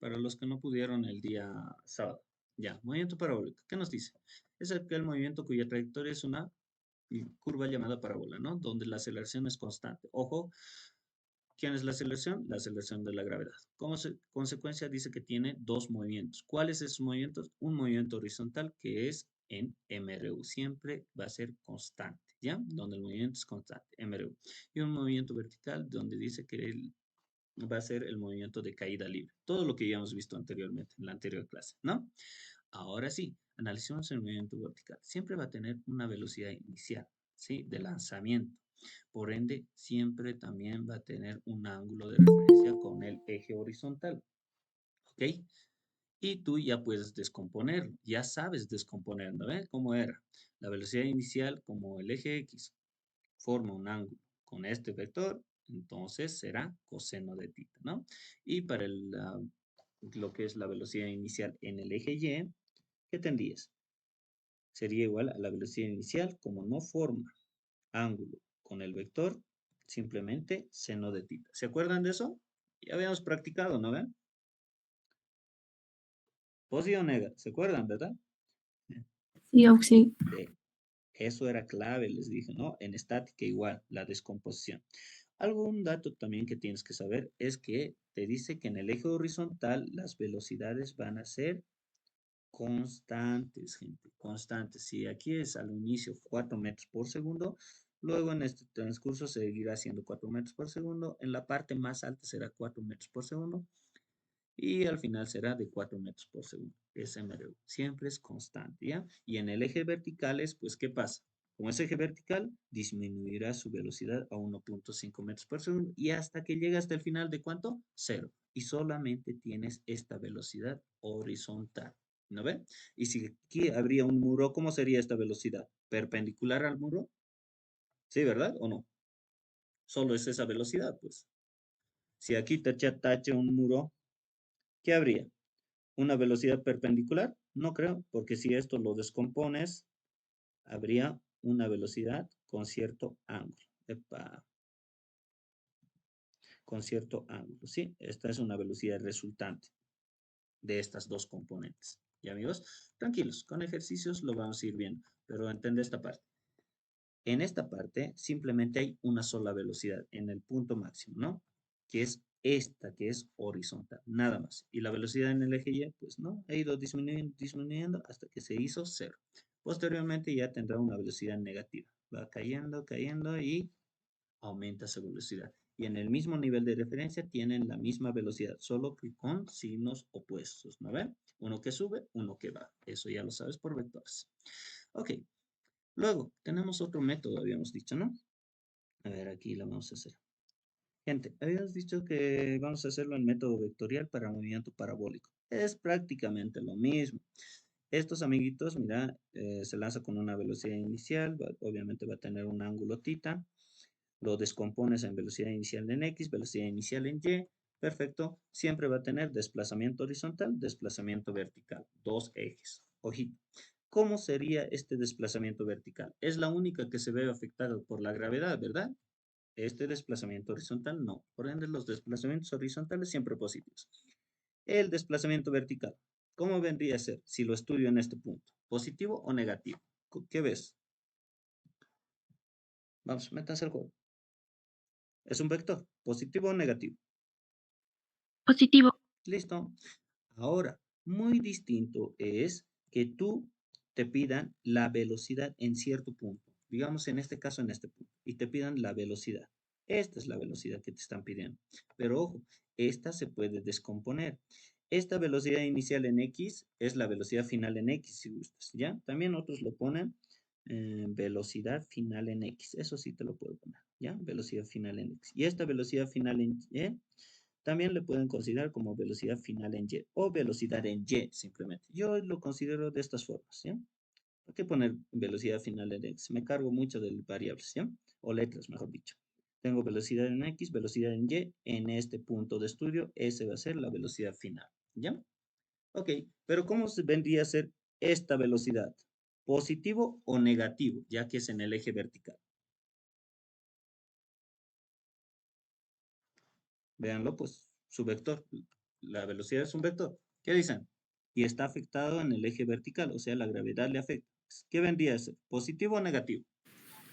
para los que no pudieron el día sábado. Ya, movimiento parabólico. ¿Qué nos dice? Es aquel movimiento cuya trayectoria es una curva llamada parábola, ¿no? Donde la aceleración es constante. Ojo, ¿quién es la aceleración? La aceleración de la gravedad. Como consecuencia dice que tiene dos movimientos. ¿Cuáles esos movimientos? Un movimiento horizontal que es en MRU. Siempre va a ser constante, ¿ya? Donde el movimiento es constante, MRU. Y un movimiento vertical donde dice que va a ser el movimiento de caída libre. Todo lo que ya hemos visto anteriormente en la anterior clase, ¿no? Ahora sí, analicemos el movimiento vertical. Siempre va a tener una velocidad inicial, ¿sí? De lanzamiento. Por ende, siempre también va a tener un ángulo de referencia con el eje horizontal, ¿ok? Y tú ya puedes descomponerlo, ya sabes descomponerlo, ¿ves? ¿Cómo era? La velocidad inicial como el eje X forma un ángulo con este vector, entonces será coseno de tita, ¿no? Y para lo que es la velocidad inicial en el eje Y, ¿qué tendrías? Sería igual a la velocidad inicial, como no forma ángulo con el vector, simplemente seno de tita. ¿Se acuerdan de eso? Ya habíamos practicado, ¿no ven? Posi o nega, ¿se acuerdan, verdad? Sí, sí. De eso era clave, les dije, ¿no? En estática igual, la descomposición. Algún dato también que tienes que saber es que te dice que en el eje horizontal las velocidades van a ser constantes, gente, constantes. Si aquí es al inicio 4 metros por segundo, luego en este transcurso seguirá siendo 4 metros por segundo, en la parte más alta será 4 metros por segundo y al final será de 4 metros por segundo. SMRU siempre es constante, ¿ya? Y en el eje vertical es, pues, ¿qué pasa? Como es eje vertical, disminuirá su velocidad a 1.5 metros por segundo y hasta que llega hasta el final de ¿cuánto? Cero. Y solamente tienes esta velocidad horizontal. ¿No ve? Y si aquí habría un muro, ¿cómo sería esta velocidad? ¿Perpendicular al muro? ¿Sí, verdad? ¿O no? Solo es esa velocidad, pues. Si aquí te tache un muro, ¿qué habría? ¿Una velocidad perpendicular? No creo, porque si esto lo descompones, habría una velocidad con cierto ángulo. Epa, con cierto ángulo, ¿sí? Esta es una velocidad resultante de estas dos componentes. ¿Y amigos? Tranquilos, con ejercicios lo vamos a ir viendo, pero entiende esta parte. En esta parte simplemente hay una sola velocidad en el punto máximo, ¿no? Que es esta, que es horizontal, nada más. Y la velocidad en el eje Y, pues no, ha ido disminuyendo, disminuyendo hasta que se hizo cero. Posteriormente ya tendrá una velocidad negativa. Va cayendo, cayendo y aumenta su velocidad. Y en el mismo nivel de referencia tienen la misma velocidad, solo que con signos opuestos, ¿no ven? Uno que sube, uno que baja. Eso ya lo sabes por vectores. Ok, luego tenemos otro método, habíamos dicho, ¿no? A ver, aquí lo vamos a hacer. Gente, habíamos dicho que vamos a hacerlo en método vectorial para movimiento parabólico. Es prácticamente lo mismo. Estos amiguitos, mira, se lanza con una velocidad inicial, obviamente va a tener un ángulo tita, lo descompones en velocidad inicial en X, velocidad inicial en Y, perfecto, siempre va a tener desplazamiento horizontal, desplazamiento vertical, dos ejes. Ojito, ¿cómo sería este desplazamiento vertical? Es la única que se ve afectada por la gravedad, ¿verdad? Este desplazamiento horizontal no. Por ende, los desplazamientos horizontales siempre positivos. El desplazamiento vertical, ¿cómo vendría a ser si lo estudio en este punto? ¿Positivo o negativo? ¿Qué ves? Vamos, métanse al juego. ¿Es un vector? ¿Positivo o negativo? Positivo. Listo. Ahora, muy distinto es que tú te pidan la velocidad en cierto punto. Digamos en este caso, en este punto. Y te pidan la velocidad. Esta es la velocidad que te están pidiendo. Pero ojo, esta se puede descomponer. Esta velocidad inicial en X es la velocidad final en X, si gustas, ¿ya? También otros lo ponen velocidad final en X. Eso sí te lo puedo poner, ¿ya? Velocidad final en X. Y esta velocidad final en Y también le pueden considerar como velocidad final en Y o velocidad en Y simplemente. Yo lo considero de estas formas, ¿ya? ¿Por qué poner velocidad final en X? Me cargo mucho de variables, ¿ya? O letras, mejor dicho. Tengo velocidad en X, velocidad en Y. En este punto de estudio, ese va a ser la velocidad final, ¿ya? Ok, pero ¿cómo vendría a ser esta velocidad? ¿Positivo o negativo? Ya que es en el eje vertical. Véanlo, pues, su vector. La velocidad es un vector. ¿Qué dicen? Y está afectado en el eje vertical, o sea, la gravedad le afecta. ¿Qué vendría a ser? ¿Positivo o negativo?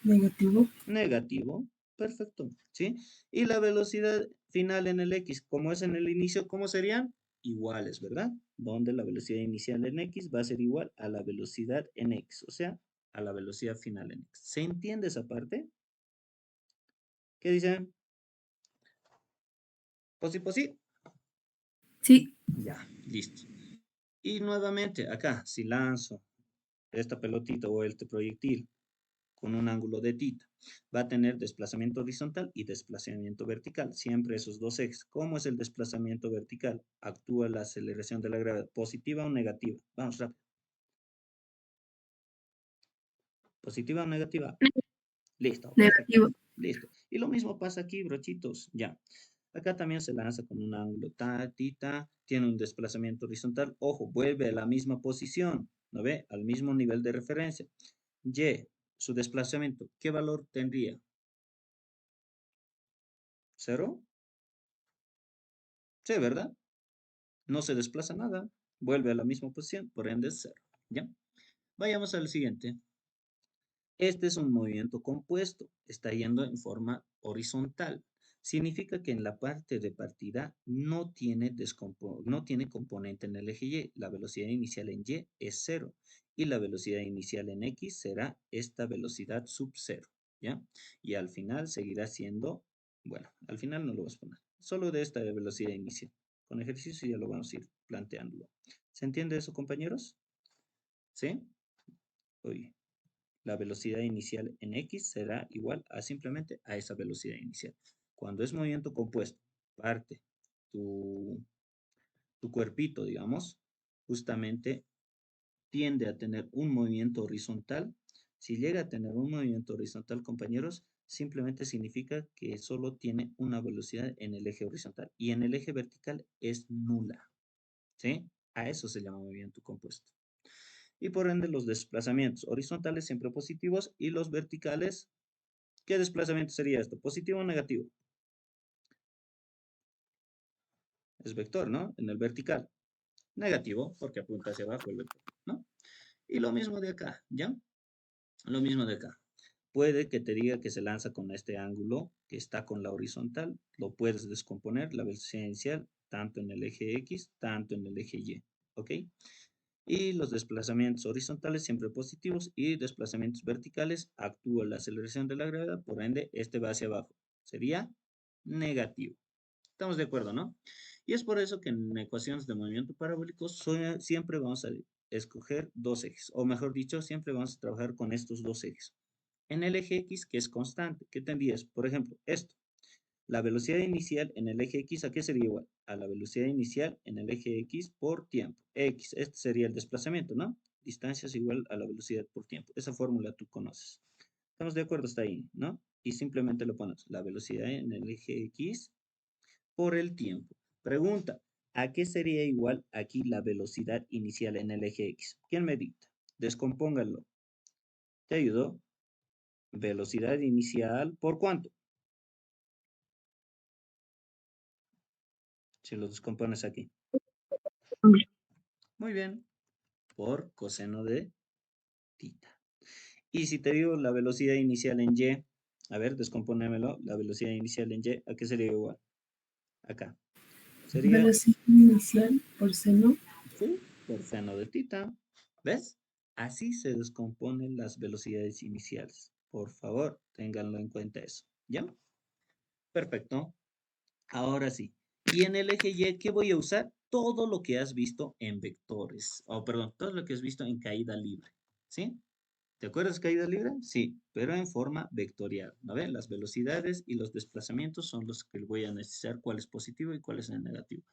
Negativo. Negativo. Perfecto. ¿Sí? Y la velocidad final en el X, como es en el inicio, ¿cómo serían? Iguales, ¿verdad? Donde la velocidad inicial en X va a ser igual a la velocidad en X, o sea, a la velocidad final en X. ¿Se entiende esa parte? ¿Qué dicen? ¿Posi, posi? Sí. Ya, listo. Y nuevamente, acá, si lanzo esta pelotita o este proyectil con un ángulo de θ, va a tener desplazamiento horizontal y desplazamiento vertical, siempre esos dos ejes. ¿Cómo es el desplazamiento vertical? Actúa la aceleración de la gravedad, ¿positiva o negativa? Vamos rápido. ¿Positiva o negativa? Listo, perfecto. Negativo. Listo. Y lo mismo pasa aquí, brochitos, ya. Acá también se lanza con un ángulo θ, tiene un desplazamiento horizontal. Ojo, vuelve a la misma posición, ¿no ve? Al mismo nivel de referencia. Y, su desplazamiento, ¿qué valor tendría? ¿Cero? Sí, ¿verdad? No se desplaza nada, vuelve a la misma posición, por ende es cero, ¿ya? Vayamos al siguiente. Este es un movimiento compuesto, está yendo en forma horizontal. Significa que en la parte de partida no tiene componente en el eje Y. La velocidad inicial en Y es cero y la velocidad inicial en X será esta velocidad sub cero, ¿ya? Y al final seguirá siendo, bueno, al final no lo vas a poner, solo de esta velocidad inicial. Con ejercicio ya lo vamos a ir planteándolo. ¿Se entiende eso, compañeros? ¿Sí? Uy. La velocidad inicial en X será igual a simplemente a esa velocidad inicial. Cuando es movimiento compuesto, parte tu, tu cuerpito, digamos, justamente tiende a tener un movimiento horizontal. Si llega a tener un movimiento horizontal, compañeros, simplemente significa que solo tiene una velocidad en el eje horizontal y en el eje vertical es nula. ¿Sí? A eso se llama movimiento compuesto. Y por ende los desplazamientos horizontales siempre positivos y los verticales, ¿qué desplazamiento sería esto? ¿Positivo o negativo? Es vector, ¿no? En el vertical. Negativo, porque apunta hacia abajo el vector, ¿no? Y lo mismo de acá, ¿ya? Lo mismo de acá. Puede que te diga que se lanza con este ángulo que está con la horizontal. Lo puedes descomponer, la velocidad inicial, tanto en el eje X, tanto en el eje Y, ¿ok? Y los desplazamientos horizontales siempre positivos y desplazamientos verticales actúa la aceleración de la gravedad, por ende este va hacia abajo. Sería negativo. Estamos de acuerdo, ¿no? Y es por eso que en ecuaciones de movimiento parabólico siempre vamos a escoger dos ejes, o mejor dicho, siempre vamos a trabajar con estos dos ejes. En el eje X, que es constante, ¿qué tendrías? Por ejemplo, esto. La velocidad inicial en el eje X, ¿a qué sería igual? A la velocidad inicial en el eje X por tiempo. X, este sería el desplazamiento, ¿no? Distancia es igual a la velocidad por tiempo. Esa fórmula tú conoces. ¿Estamos de acuerdo hasta ahí, no? Y simplemente lo pones, la velocidad en el eje X por el tiempo. Pregunta, ¿a qué sería igual aquí la velocidad inicial en el eje X? ¿Quién me dicta? Descompónganlo. ¿Te ayudó? Velocidad inicial, ¿por cuánto? Si lo descompones aquí. Muy bien, por coseno de tita. Y si te digo la velocidad inicial en Y, a ver, descompónemelo, la velocidad inicial en Y, ¿a qué sería igual? Acá. Sería, Velocidad inicial por seno. sí, por seno de tita. ¿Ves? Así se descomponen las velocidades iniciales. Por favor, ténganlo en cuenta eso. ¿Ya? Perfecto. Ahora sí. Y en el eje Y, ¿qué voy a usar? Todo lo que has visto en vectores. O perdón, todo lo que has visto en caída libre. ¿Sí? ¿Te acuerdas caída libre? Sí, pero en forma vectorial. ¿No ven? Las velocidades y los desplazamientos son los que voy a necesitar, cuál es positivo y cuál es el negativo.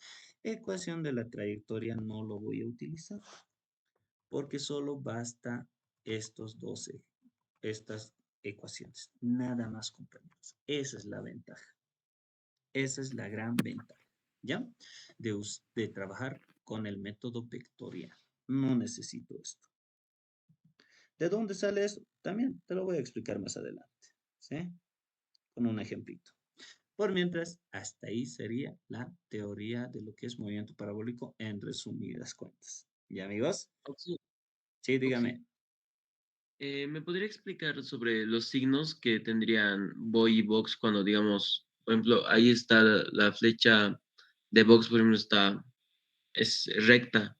Ecuación de la trayectoria no lo voy a utilizar porque solo basta estos 12, estas ecuaciones. Nada más, compañeros. Esa es la ventaja. Esa es la gran ventaja, ¿ya? De trabajar con el método vectorial. No necesito esto. ¿De dónde sale eso? También te lo voy a explicar más adelante, ¿sí? Con un ejemplito. Por mientras, hasta ahí sería la teoría de lo que es movimiento parabólico en resumidas cuentas. ¿Ya, amigos? Oxi, Sí, Oxi, dígame. ¿me podría explicar sobre los signos que tendrían boy y box cuando, digamos, por ejemplo, ahí está la flecha de box, por ejemplo, es recta?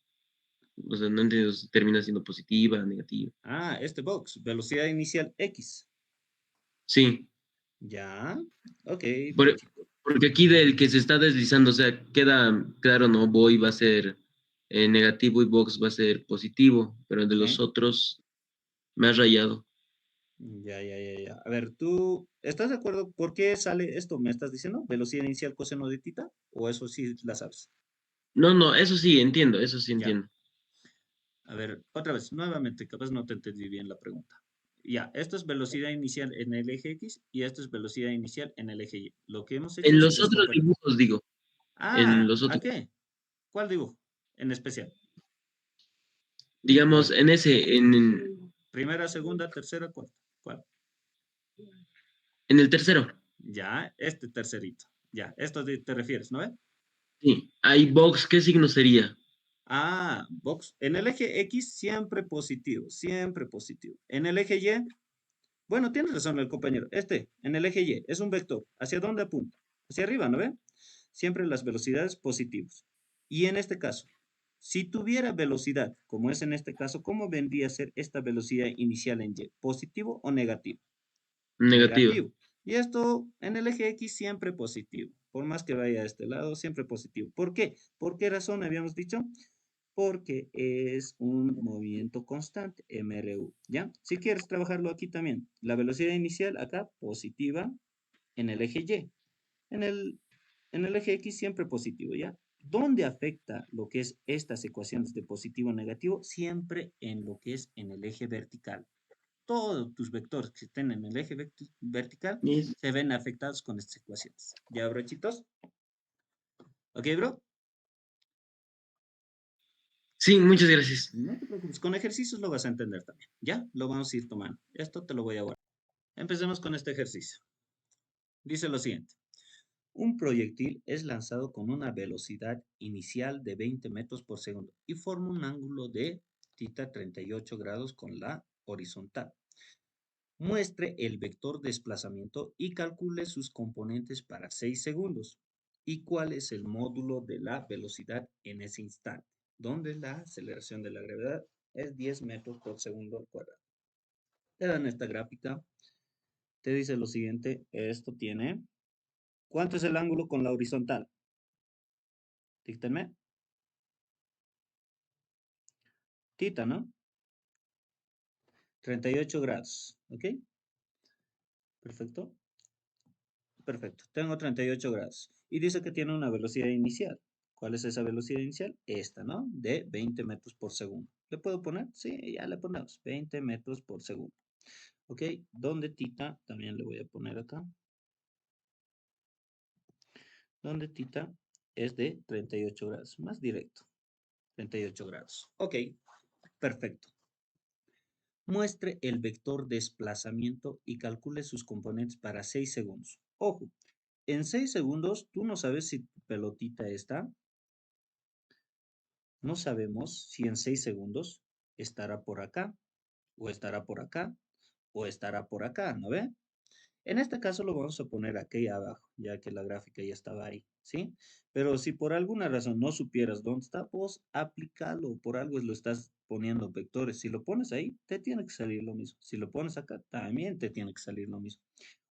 O sea, no entiendo si termina siendo positiva, negativa. Ah, este box, velocidad inicial X. Sí, Ya, ok, por- chico. porque aquí del que se está deslizando, o sea, queda claro, ¿no? Boy va a ser negativo y box va a ser positivo, pero de los Sí. otros me ha rayado. Ya. A ver, ¿tú estás de acuerdo? ¿Por qué sale esto? ¿Me estás diciendo? ¿Velocidad inicial coseno de tita? ¿O eso sí la sabes? No, no, eso sí entiendo, eso sí Ya. entiendo. A ver, otra vez, nuevamente, capaz no te entendí bien la pregunta. Ya, esto es velocidad inicial en el eje X y esto es velocidad inicial en el eje Y. Lo que hemos hecho En es los otros descomponer. dibujos, digo, en Ah, los ¿a otros, qué? ¿Cuál dibujo en especial? A digamos, ver, primera, segunda, tercera, cuarta. ¿Cuál? en el tercero, Ya, este tercerito. Ya, esto te refieres, ¿no ve? sí, hay box, ¿qué signo sería? Ah, box. En el eje X siempre positivo, siempre positivo. En el eje Y, bueno, tienes razón el compañero. Este, en el eje Y, es un vector. ¿Hacia dónde apunta? Hacia arriba, ¿no ve? Siempre las velocidades positivas. Y en este caso, si tuviera velocidad, como es en este caso, ¿cómo vendría a ser esta velocidad inicial en Y? ¿Positivo o negativo? Negativa. Negativo. Y esto en el eje X siempre positivo. Por más que vaya a este lado, siempre positivo. ¿Por qué? ¿Por qué razón habíamos dicho? Porque es un movimiento constante, MRU, ¿ya? Si quieres trabajarlo aquí también, la velocidad inicial acá positiva en el eje Y, en el, en el eje X siempre positivo, ¿ya? ¿Dónde afecta lo que es estas ecuaciones de positivo o negativo? Siempre en lo que es en el eje vertical. Todos tus vectores que estén en el eje vertical Y- se ven afectados con estas ecuaciones. ¿Ya, brochitos? ¿Ok, bro? Sí, muchas gracias. No te preocupes, con ejercicios lo vas a entender también. ¿Ya? Lo vamos a ir tomando. Esto te lo voy a guardar. Empecemos con este ejercicio. Dice lo siguiente. Un proyectil es lanzado con una velocidad inicial de 20 metros por segundo y forma un ángulo de θ 38 grados con la horizontal. Muestre el vector desplazamiento y calcule sus componentes para 6 segundos. ¿Y cuál es el módulo de la velocidad en ese instante? Donde la aceleración de la gravedad es 10 metros por segundo al cuadrado. Te dan esta gráfica, te dice lo siguiente, esto tiene, ¿cuánto es el ángulo con la horizontal? Díctenme, tita, ¿no? 38 grados, ¿ok? Perfecto, perfecto. Tengo 38 grados. Y dice que tiene una velocidad inicial. ¿Cuál es esa velocidad inicial? Esta, ¿no? De 20 metros por segundo. ¿Le puedo poner? Sí, ya le ponemos. 20 metros por segundo. ¿Ok? Donde tita, también le voy a poner acá. Donde tita es de 38 grados. Más directo. 38 grados. Ok, perfecto. Muestre el vector desplazamiento y calcule sus componentes para 6 segundos. Ojo, en 6 segundos tú no sabes si tu pelotita está, no sabemos si en 6 segundos estará por acá, o estará por acá, o estará por acá, ¿no ve? En este caso lo vamos a poner aquí abajo, ya que la gráfica ya estaba ahí, ¿sí? Pero si por alguna razón no supieras dónde está, pues aplícalo, por algo lo estás poniendo vectores. Si lo pones ahí, te tiene que salir lo mismo. Si lo pones acá, también te tiene que salir lo mismo.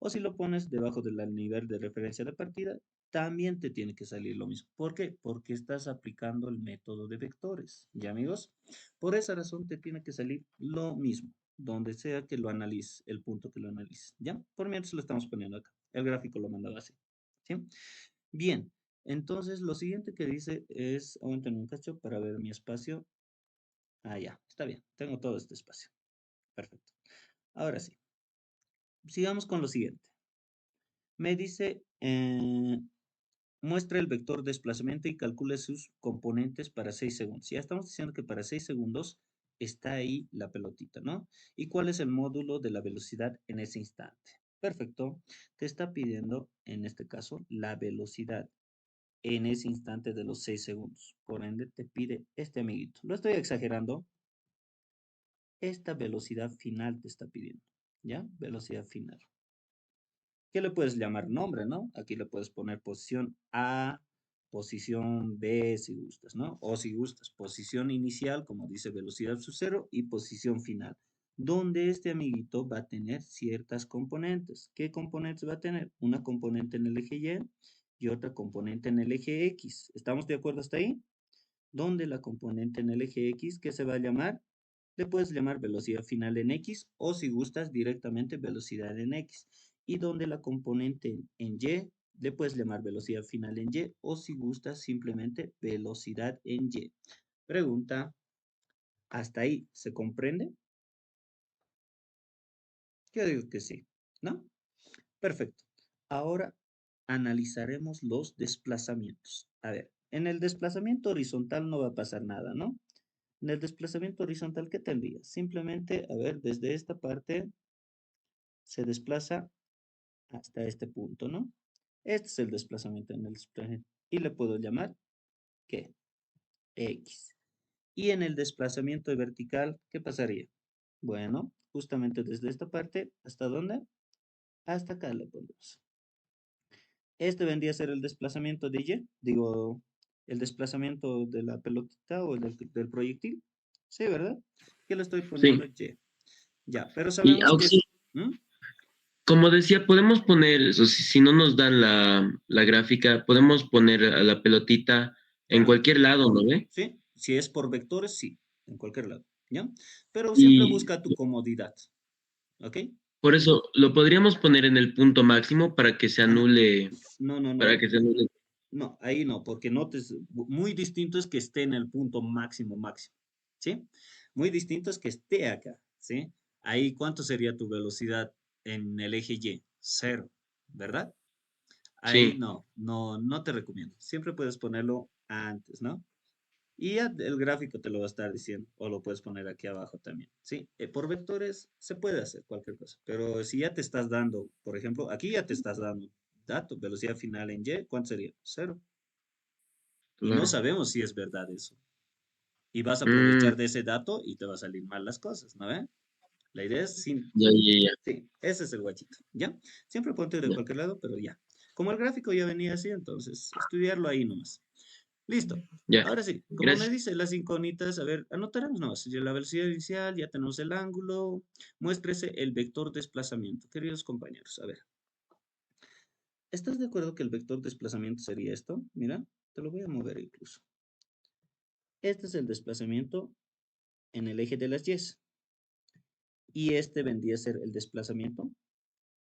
O si lo pones debajo del nivel de referencia de partida, también te tiene que salir lo mismo. ¿Por qué? Porque estás aplicando el método de vectores, ¿ya amigos? Por esa razón te tiene que salir lo mismo donde sea que lo analice, el punto que lo analice, ¿ya? Por mientras lo estamos poniendo acá. El gráfico lo mandaba así, ¿sí? Bien, entonces lo siguiente que dice es, aguanten un cacho para ver mi espacio. Ah, ya, está bien, tengo todo este espacio. Perfecto. Ahora sí, sigamos con lo siguiente. Me dice, muestra el vector desplazamiento y calcule sus componentes para 6 segundos. Ya estamos diciendo que para 6 segundos está ahí la pelotita, ¿no? ¿Y cuál es el módulo de la velocidad en ese instante? Perfecto. Te está pidiendo, en este caso, la velocidad en ese instante de los 6 segundos. Por ende, te pide este amiguito. Lo estoy exagerando. Esta velocidad final te está pidiendo. ¿Ya? Velocidad final. ¿Qué le puedes llamar nombre, no? Aquí le puedes poner posición A, posición B si gustas, ¿no? O si gustas, posición inicial, como dice velocidad sub cero, y posición final, donde este amiguito va a tener ciertas componentes. ¿Qué componentes va a tener? Una componente en el eje Y otra componente en el eje X. ¿Estamos de acuerdo hasta ahí? Donde la componente en el eje X, ¿qué se va a llamar? Le puedes llamar velocidad final en X o si gustas directamente velocidad en X. Y donde la componente en Y, le puedes llamar velocidad final en Y o si gustas simplemente velocidad en Y. Pregunta, ¿hasta ahí se comprende? Yo digo que sí, ¿no? Perfecto. Ahora analizaremos los desplazamientos. A ver, en el desplazamiento horizontal no va a pasar nada, ¿no? En el desplazamiento horizontal, ¿qué tendría? Simplemente, a ver, desde esta parte se desplaza hasta este punto, ¿no? Este es el desplazamiento en el desplazamiento. Y le puedo llamar, ¿qué? X. Y en el desplazamiento vertical, ¿qué pasaría? Bueno, justamente desde esta parte, ¿hasta dónde? Hasta acá le ponemos. Este vendría a ser el desplazamiento de Y, digo, el desplazamiento de la pelotita o del proyectil. Sí, ¿verdad? ¿Qué le estoy poniendo? Sí. Y. Ya, pero Y sabemos que es... ¿Mm? como decía, podemos poner, o si no nos dan la gráfica, podemos poner a la pelotita en Ah, cualquier lado, ¿no ve? sí, si es por vectores, sí, en cualquier lado, ¿ya? Pero siempre Y busca tu comodidad, ¿ok? por eso lo podríamos poner en el punto máximo para que se Ajá. anule, No, no, para no, que se anule. no, ahí no, porque notes, muy distinto es que esté en el punto máximo, máximo, ¿sí? Muy distinto es que esté acá, ¿sí? Ahí, ¿cuánto sería tu velocidad en el eje Y? Cero, ¿verdad? Ahí Sí, no, no, no te recomiendo. Siempre puedes ponerlo antes, ¿no? Y ya el gráfico te lo va a estar diciendo, o lo puedes poner aquí abajo también, ¿sí? Por vectores se puede hacer cualquier cosa, pero si ya te estás dando, por ejemplo, aquí ya te estás dando dato, velocidad final en Y, ¿cuánto sería? Cero. Y no claro. sabemos si es verdad eso. Y vas a Mm, aprovechar de ese dato y te va a salir mal las cosas, ¿no ve? La idea es sin, ya, ya, ya, sí, ese es el guachito, ¿ya? Siempre ponte de ya, cualquier lado, pero ya. Como el gráfico ya venía así, entonces estudiarlo ahí nomás. Listo. ya. Ahora sí, como me Gracias. dice las incógnitas, a ver, anotaremos nomás. Ya la velocidad inicial, ya tenemos el ángulo. Muéstrese el vector desplazamiento. Queridos compañeros, a ver. ¿Estás de acuerdo que el vector desplazamiento sería esto? Mira, te lo voy a mover incluso. Este es el desplazamiento en el eje de las Y. Y este vendría a ser el desplazamiento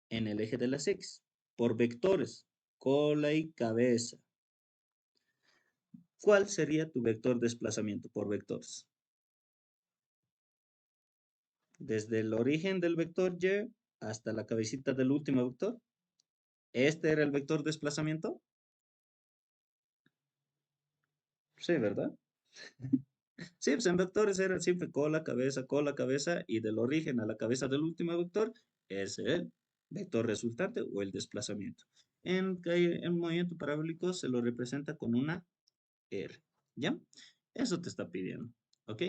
en el eje de las X. Por vectores, cola y cabeza. ¿Cuál sería tu vector desplazamiento por vectores? Desde el origen del vector Y hasta la cabecita del último vector. ¿Este era el vector desplazamiento? Sí, ¿verdad? Sí, pues en vectores era siempre cola, cabeza, y del origen a la cabeza del último vector es el vector resultante o el desplazamiento. En movimiento parabólico se lo representa con una R, ¿ya? Eso te está pidiendo, ¿ok?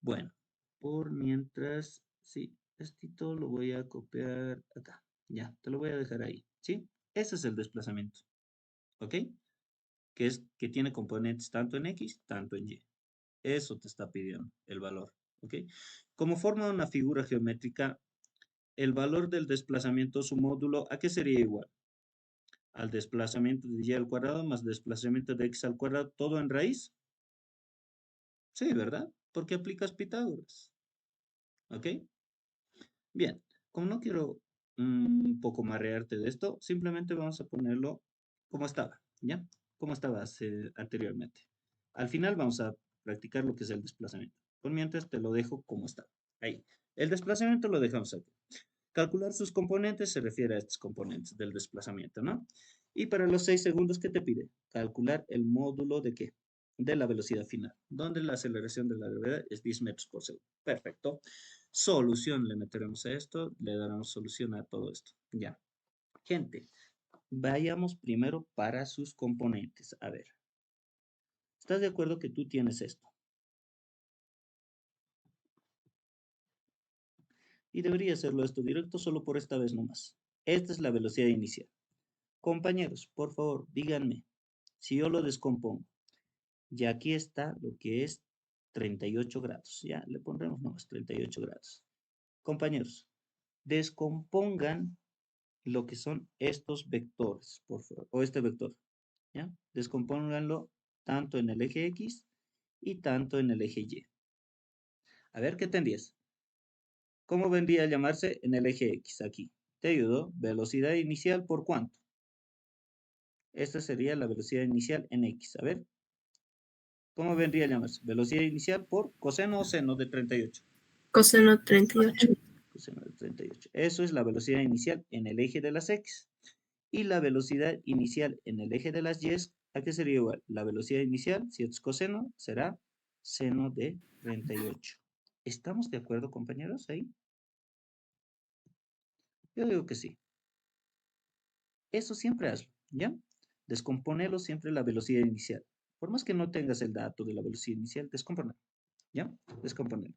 Bueno, por mientras, sí, esto lo voy a copiar acá, ya, te lo voy a dejar ahí, ¿sí? Ese es el desplazamiento, ¿ok? Que es que tiene componentes tanto en X, tanto en Y. Eso te está pidiendo el valor, ¿ok? Como forma de una figura geométrica, el valor del desplazamiento, su módulo, ¿a qué sería igual? Al desplazamiento de Y al cuadrado más desplazamiento de X al cuadrado, todo en raíz. Sí, ¿verdad? Porque aplicas Pitágoras, ¿ok? Bien, como no quiero un poco marearte de esto, simplemente vamos a ponerlo como estaba, ¿ya? Como estaba anteriormente. Al final vamos a practicar lo que es el desplazamiento. Por mientras te lo dejo como está. Ahí. El desplazamiento lo dejamos aquí. Calcular sus componentes se refiere a estos componentes del desplazamiento, ¿no? Y para los 6 segundos, ¿qué te pide? Calcular el módulo de qué? De la velocidad final, donde la aceleración de la gravedad es 10 metros por segundo. Perfecto. Solución, le meteremos a esto, le daremos solución a todo esto. Ya. Gente, vayamos primero para sus componentes. A ver, ¿estás de acuerdo que tú tienes esto? Y debería hacerlo esto directo solo por esta vez nomás. Esta es la velocidad inicial. Compañeros, por favor, díganme, si yo lo descompongo, y aquí está lo que es 38 grados. Ya, le pondremos nomás 38 grados. Compañeros, descompongan lo que son estos vectores, por favor, o este vector, ¿ya? Descompónganlo tanto en el eje X y tanto en el eje Y. A ver, ¿qué tendrías? ¿Cómo vendría a llamarse en el eje X? Aquí. Te ayudo. Velocidad inicial por cuánto. Esta sería la velocidad inicial en X. A ver. ¿Cómo vendría a llamarse? Velocidad inicial por coseno o seno de 38. Coseno 38. Coseno de 38. Eso es la velocidad inicial en el eje de las X. Y la velocidad inicial en el eje de las Y, ¿a qué sería igual? La velocidad inicial, si es coseno, será seno de 38. ¿Estamos de acuerdo, compañeros, ahí? Yo digo que sí. Eso siempre hazlo, ¿ya? Descomponelo siempre la velocidad inicial. Por más que no tengas el dato de la velocidad inicial, descomponelo, ¿ya? Descomponelo.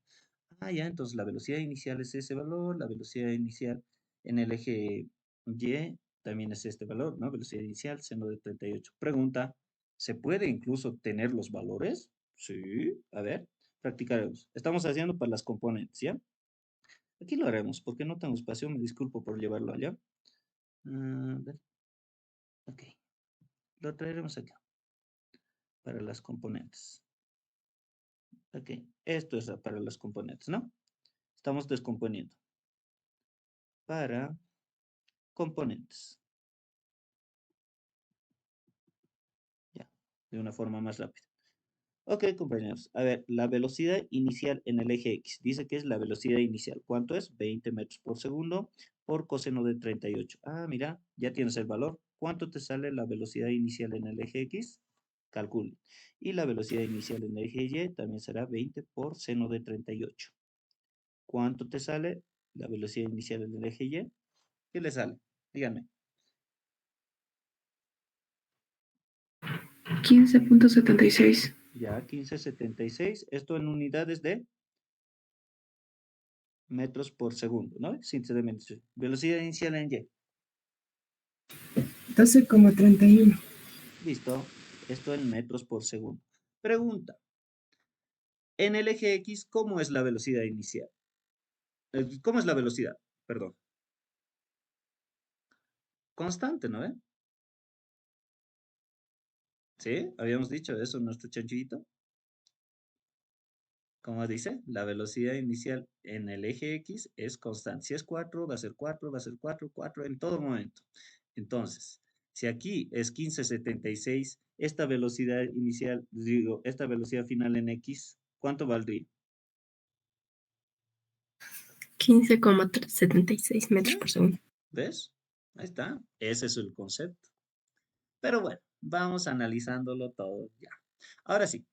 Ah, ya, entonces la velocidad inicial es ese valor, la velocidad inicial en el eje Y también es este valor, ¿no? Velocidad inicial, seno de 38. Pregunta, ¿se puede incluso tener los valores? Sí, a ver, practicaremos. Estamos haciendo para las componentes, ¿ya? Aquí lo haremos, porque no tengo espacio, me disculpo por llevarlo allá. A ver, ok, lo traeremos acá, para las componentes. Ok, esto es para las componentes, ¿no? Estamos descomponiendo. Para componentes. Ya, de una forma más rápida. Ok, compañeros. A ver, la velocidad inicial en el eje X. Dice que es la velocidad inicial. ¿Cuánto es? 20 metros por segundo por coseno de 38. Ah, mira, ya tienes el valor. ¿Cuánto te sale la velocidad inicial en el eje X? Calcule. Y la velocidad inicial en el eje Y también será 20 por seno de 38. ¿Cuánto te sale la velocidad inicial en el eje Y? ¿Qué le sale? Díganme. 15.76. Ya, 1576. Esto en unidades de metros por segundo, ¿no? Síntesis de metros. Velocidad inicial en Y. 12,31. Listo. Esto en metros por segundo. Pregunta. En el eje X, ¿cómo es la velocidad inicial? ¿Cómo es la velocidad? Perdón. Constante, ¿no? ¿Sí? Habíamos dicho eso en nuestro chanchito. Como dice, la velocidad inicial en el eje X es constante. Si es 4, va a ser 4, va a ser 4, 4 en todo momento. Entonces, si aquí es 1576, esta velocidad inicial, digo, esta velocidad final en X, ¿cuánto valdría? 15,76 metros por segundo. ¿Ves? Ahí está. Ese es el concepto. Pero bueno, vamos analizándolo todo ya. Ahora sí,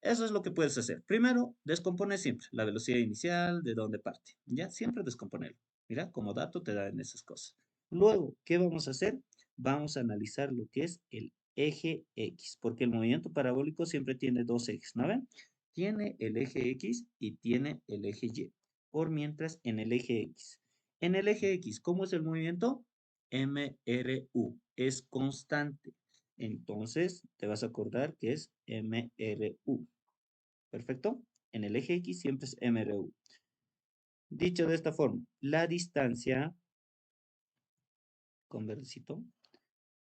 eso es lo que puedes hacer. Primero, descompone siempre la velocidad inicial, de dónde parte. Ya, siempre descomponerlo. Mira, como dato te dan esas cosas. Luego, ¿qué vamos a hacer? Vamos a analizar lo que es el eje X, porque el movimiento parabólico siempre tiene dos ejes, ¿no ven? Tiene el eje X y tiene el eje Y. Por mientras, en el eje X. En el eje X, ¿cómo es el movimiento? MRU, es constante. Entonces, te vas a acordar que es MRU. ¿Perfecto? En el eje X siempre es MRU. Dicho de esta forma, la distancia, con verdecito,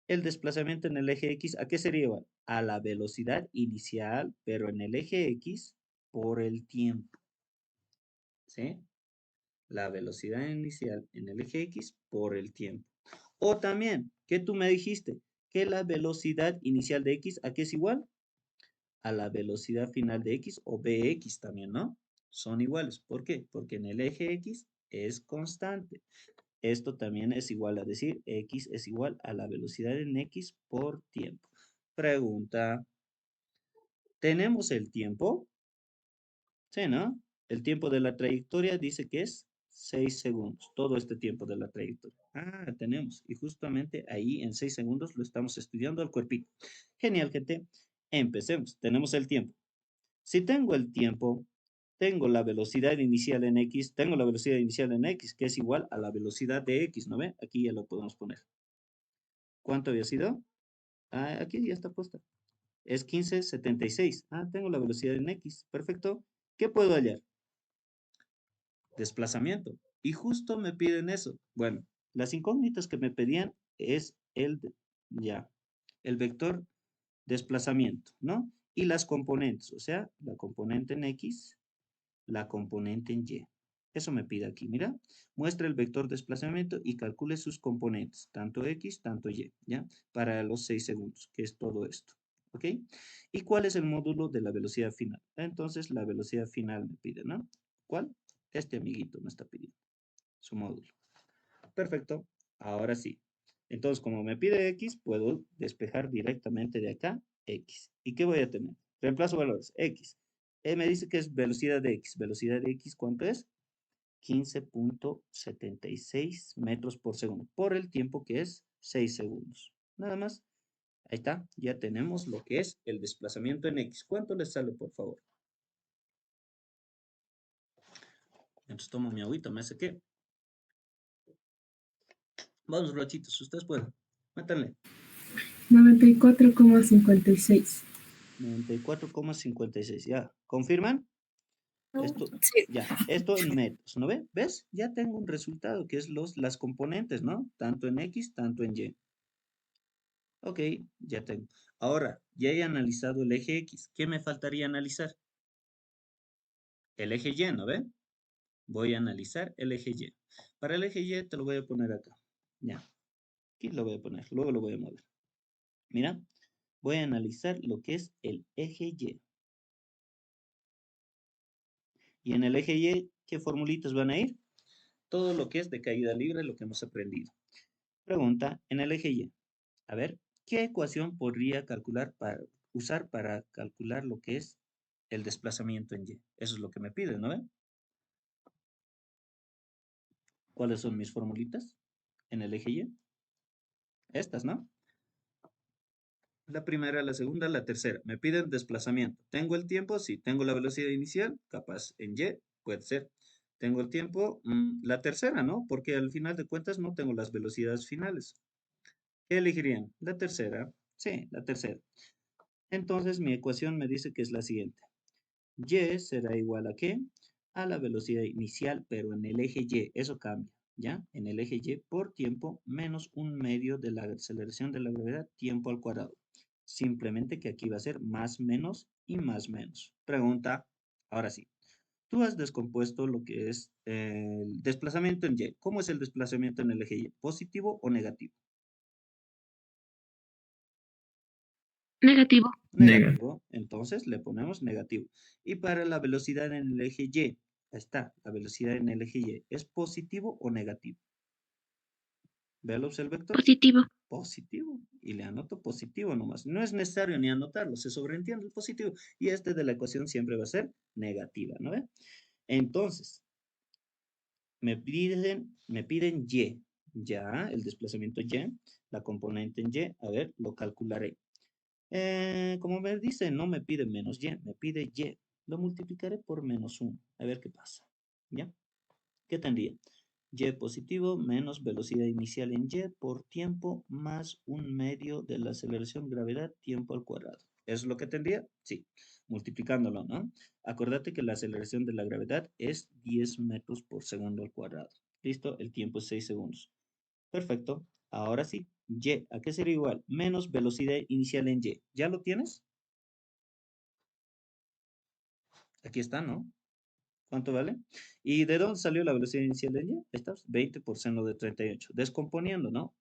el desplazamiento en el eje X, ¿a qué sería igual? A la velocidad inicial, pero en el eje X por el tiempo. ¿Sí? La velocidad inicial en el eje X por el tiempo. O también, ¿qué tú me dijiste? Que la velocidad inicial de X, ¿a qué es igual? A la velocidad final de X o Bx también, ¿no? Son iguales. ¿Por qué? Porque en el eje X es constante. Esto también es igual a decir X es igual a la velocidad en X por tiempo. Pregunta, ¿tenemos el tiempo? Sí, ¿no? El tiempo de la trayectoria dice que es 6 segundos, todo este tiempo de la trayectoria. Ah, tenemos, y justamente ahí en 6 segundos lo estamos estudiando al cuerpito. Genial, gente. Empecemos, tenemos el tiempo. Si tengo el tiempo, tengo la velocidad inicial en X, tengo la velocidad inicial en X, que es igual a la velocidad de X, ¿no ve? Aquí ya lo podemos poner. ¿Cuánto había sido? Ah, aquí ya está puesta. Es 15,76. Ah, tengo la velocidad en X. Perfecto. ¿Qué puedo hallar? Desplazamiento. Y justo me piden eso. Bueno, las incógnitas que me pedían es el vector desplazamiento, ¿no? Y las componentes, o sea, la componente en X, la componente en Y. Eso me pide aquí, mira. Muestra el vector desplazamiento y calcule sus componentes, tanto X, tanto Y, ¿ya? Para los 6 segundos, que es todo esto, ¿ok? ¿Y cuál es el módulo de la velocidad final? Entonces, la velocidad final me pide, ¿no? ¿Cuál? Este amiguito me está pidiendo su módulo. Perfecto. Ahora sí. Entonces, como me pide X, puedo despejar directamente de acá X. ¿Y qué voy a tener? Reemplazo valores. X. Me dice que es velocidad de X. Velocidad de X, ¿cuánto es? 15,76 metros por segundo. Por el tiempo que es 6 segundos. Nada más. Ahí está. Ya tenemos lo que es el desplazamiento en X. ¿Cuánto les sale, por favor? Entonces tomo mi agüita, me hace qué. Vamos, brochitos, ustedes pueden. Métanle. 94,56. 94,56. Ya. ¿Confirman? Esto, Sí. ya. Esto en metros, ¿no ve? ¿Ves? Ya tengo un resultado que es las componentes, ¿no? Tanto en X, tanto en Y. Ok, ya tengo. Ahora, ya he analizado el eje X. ¿Qué me faltaría analizar? El eje Y, ¿no ve? Voy a analizar el eje Y. Para el eje Y te lo voy a poner acá. Ya. Aquí lo voy a poner. Luego lo voy a mover. Mira, voy a analizar lo que es el eje Y. Y en el eje Y, ¿qué formulitas van a ir? Todo lo que es de caída libre, lo que hemos aprendido. Pregunta, en el eje Y. A ver, ¿qué ecuación podría usar para calcular lo que es el desplazamiento en Y? Eso es lo que me piden, ¿no ven? ¿Cuáles son mis formulitas en el eje Y? Estas, ¿no? La primera, la segunda, la tercera. Me piden desplazamiento. ¿Tengo el tiempo? Sí. ¿Tengo la velocidad inicial? Capaz en Y, puede ser. ¿Tengo el tiempo? La tercera, ¿no? Porque al final de cuentas no tengo las velocidades finales. ¿Qué elegirían? La tercera. Sí, la tercera. Entonces mi ecuación me dice que es la siguiente. Y será igual a ¿qué? A la velocidad inicial, pero en el eje Y. Eso cambia, ¿ya? En el eje Y por tiempo menos un medio de la aceleración de la gravedad, tiempo al cuadrado. Simplemente que aquí va a ser más menos y más menos. Pregunta, ahora sí. Tú has descompuesto lo que es el desplazamiento en Y. ¿Cómo es el desplazamiento en el eje Y? ¿Positivo o negativo? Negativo. Negativo, entonces le ponemos negativo. Y para la velocidad en el eje Y, ahí está, la velocidad en el eje Y, ¿es positivo o negativo? ¿Velos el vector? Positivo. Positivo. Y le anoto positivo nomás. No es necesario ni anotarlo, se sobreentiende el positivo. Y este de la ecuación siempre va a ser negativa, ¿no ve? Entonces, me piden Y, ya, el desplazamiento Y, la componente en Y, a ver, lo calcularé. Como me dice, no me pide menos Y, me pide Y. Lo multiplicaré por menos 1. A ver qué pasa. ¿Ya? ¿Qué tendría? Y positivo menos velocidad inicial en Y por tiempo más un medio de la aceleración gravedad tiempo al cuadrado. ¿Es lo que tendría? Sí. Multiplicándolo, ¿no? Acordate que la aceleración de la gravedad es 10 metros por segundo al cuadrado. ¿Listo? El tiempo es 6 segundos. Perfecto. Ahora sí, Y, ¿a qué sería igual? Menos velocidad inicial en Y. ¿Ya lo tienes? Aquí está, ¿no? ¿Cuánto vale? ¿Y de dónde salió la velocidad inicial en Y? Ahí está, 20 por seno de 38. Descomponiendo, ¿no?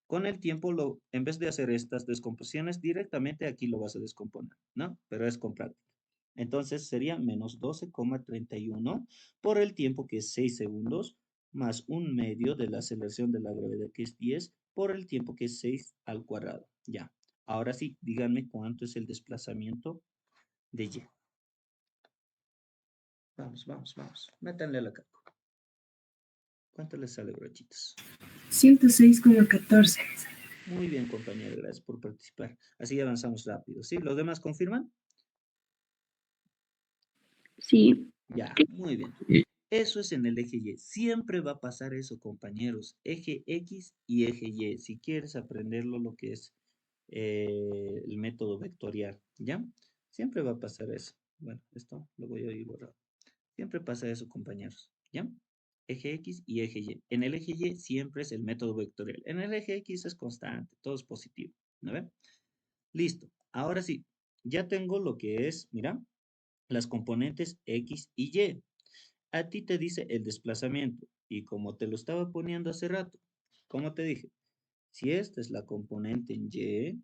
Con el tiempo, en vez de hacer estas descomposiciones, directamente aquí lo vas a descomponer, ¿no? Pero es con práctica. Entonces sería menos 12,31 por el tiempo que es 6 segundos, más un medio de la aceleración de la gravedad que es 10 por el tiempo que es 6 al cuadrado. Ya. Ahora sí, díganme cuánto es el desplazamiento de Y. Vamos, vamos, vamos. Métanle a la cálculo. ¿Cuánto les sale, brochitos? 106,14. Muy bien, compañero. Gracias por participar. Así avanzamos rápido. ¿Sí? ¿Los demás confirman? Sí. Ya, muy bien. Y- Eso es en el eje Y. Siempre va a pasar eso, compañeros. Eje X y eje Y. Si quieres aprenderlo, lo que es el método vectorial, ¿ya? Siempre va a pasar eso. Bueno, esto lo voy a ir borrando. Siempre pasa eso, compañeros, ¿ya? Eje X y eje Y. En el eje Y siempre es el método vectorial. En el eje X es constante, todo es positivo, ¿no ven? Listo. Ahora sí, ya tengo lo que es, mira, las componentes X y Y. A ti te dice el desplazamiento y como te lo estaba poniendo hace rato, como te dije, si esta es la componente en Y,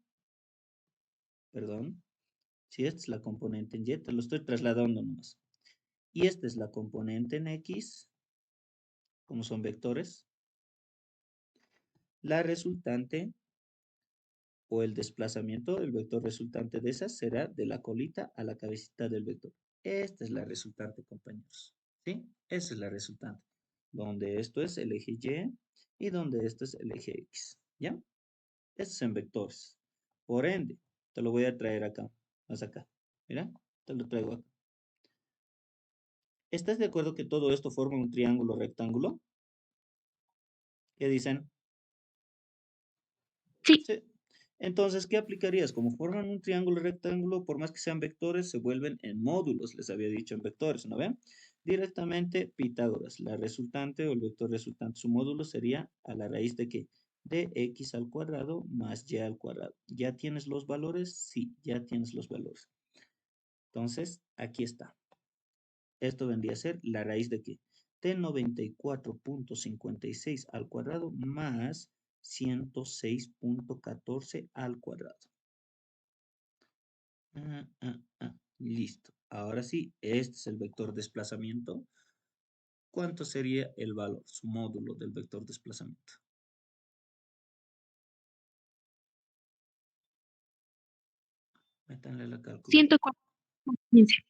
perdón, si esta es la componente en Y, te lo estoy trasladando nomás. Y esta es la componente en X, como son vectores, la resultante o el desplazamiento, el vector resultante de esas será de la colita a la cabecita del vector. Esta es la resultante, compañeros. ¿Sí? Esa es la resultante. Donde esto es el eje Y y donde esto es el eje X. ¿Ya? Estos son vectores. Por ende, te lo voy a traer acá, más acá. Mira, te lo traigo acá. ¿Estás de acuerdo que todo esto forma un triángulo rectángulo? ¿Qué dicen? Sí. Sí. Entonces, ¿qué aplicarías? Como forman un triángulo rectángulo, por más que sean vectores, se vuelven en módulos, les había dicho en vectores, ¿no ven? Directamente Pitágoras, la resultante o el vector resultante, su módulo sería a la raíz de ¿qué? De x al cuadrado más y al cuadrado. ¿Ya tienes los valores? Sí, ya tienes los valores. Entonces, aquí está. Esto vendría a ser la raíz de ¿qué? De 94.56 al cuadrado más 106.14 al cuadrado. Listo. Ahora sí, este es el vector desplazamiento. ¿Cuánto sería el valor, su módulo del vector desplazamiento? Métanle la cálculo. 104.15.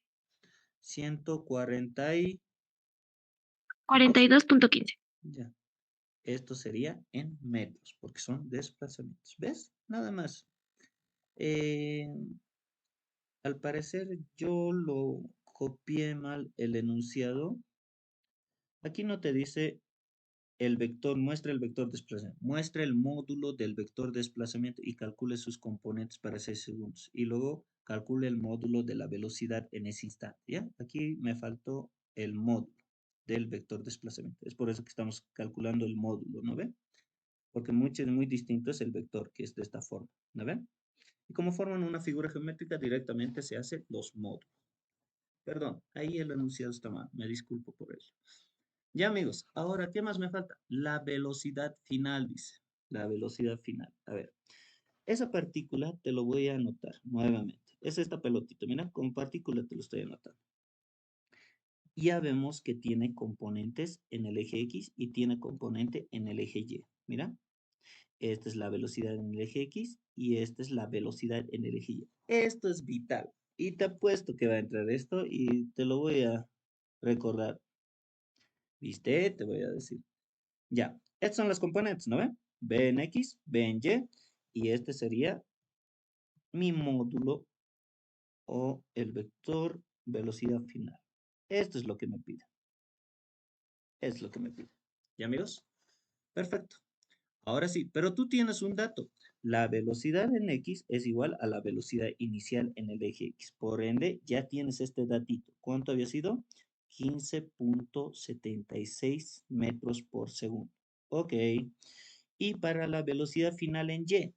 140 y... 42.15. Ya. Esto sería en metros, porque son desplazamientos. ¿Ves? Nada más. Eh, Al parecer yo lo copié mal el enunciado. Aquí no te dice el vector, muestra el vector desplazamiento, muestra el módulo del vector desplazamiento y calcule sus componentes para 6 segundos. Y luego calcule el módulo de la velocidad en ese instante, ¿ya? Aquí me faltó el módulo del vector desplazamiento. Es por eso que estamos calculando el módulo, ¿no ven? Porque muy distinto es el vector, que es de esta forma, ¿no ven? Y como forman una figura geométrica, directamente se hacen los módulos. Perdón, ahí el enunciado está mal, me disculpo por eso. Ya amigos, ahora, ¿qué más me falta? La velocidad final, dice. La velocidad final. A ver, esa partícula te lo voy a anotar nuevamente. Es esta pelotita, mira, con partícula te lo estoy anotando. Ya vemos que tiene componentes en el eje X y tiene componente en el eje Y. Mira, esta es la velocidad en el eje X y esta es la velocidad en el eje Y. Esto es vital. Y te apuesto que va a entrar esto y te lo voy a recordar. ¿Viste? Te voy a decir. Ya, estas son las componentes, ¿no ven? B en X, B en Y, y este sería mi módulo o el vector velocidad final. Esto es lo que me pide. Es lo que me pide. ¿Ya, amigos? Perfecto. Ahora sí, pero tú tienes un dato. La velocidad en X es igual a la velocidad inicial en el eje X. Por ende, ya tienes este datito. ¿Cuánto había sido? 15.76 metros por segundo. Ok. Y para la velocidad final en Y,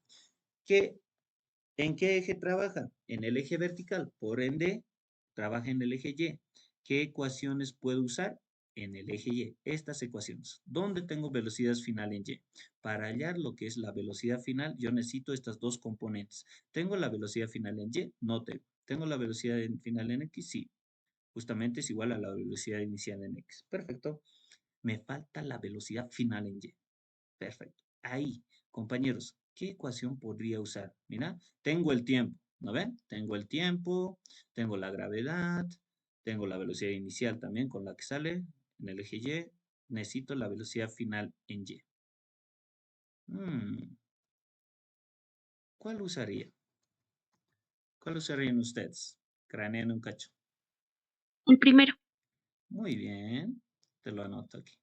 ¿en qué eje trabaja? En el eje vertical. Por ende, trabaja en el eje Y. ¿Qué ecuaciones puedo usar? En el eje Y. Estas ecuaciones. ¿Dónde tengo velocidad final en Y? Para hallar lo que es la velocidad final, yo necesito estas dos componentes. ¿Tengo la velocidad final en Y? No tengo. ¿Tengo la velocidad final en X? Sí. Justamente es igual a la velocidad inicial en X. Perfecto. Me falta la velocidad final en Y. Perfecto. Ahí, compañeros, ¿qué ecuación podría usar? Mira, tengo el tiempo, ¿no ven? Tengo el tiempo, tengo la gravedad, Tengo la velocidad inicial también con la que sale en el eje Y. Necesito la velocidad final en Y. ¿Cuál usaría? ¿Cuál usarían ustedes? Cranean un cacho. El primero. Muy bien. Te lo anoto aquí.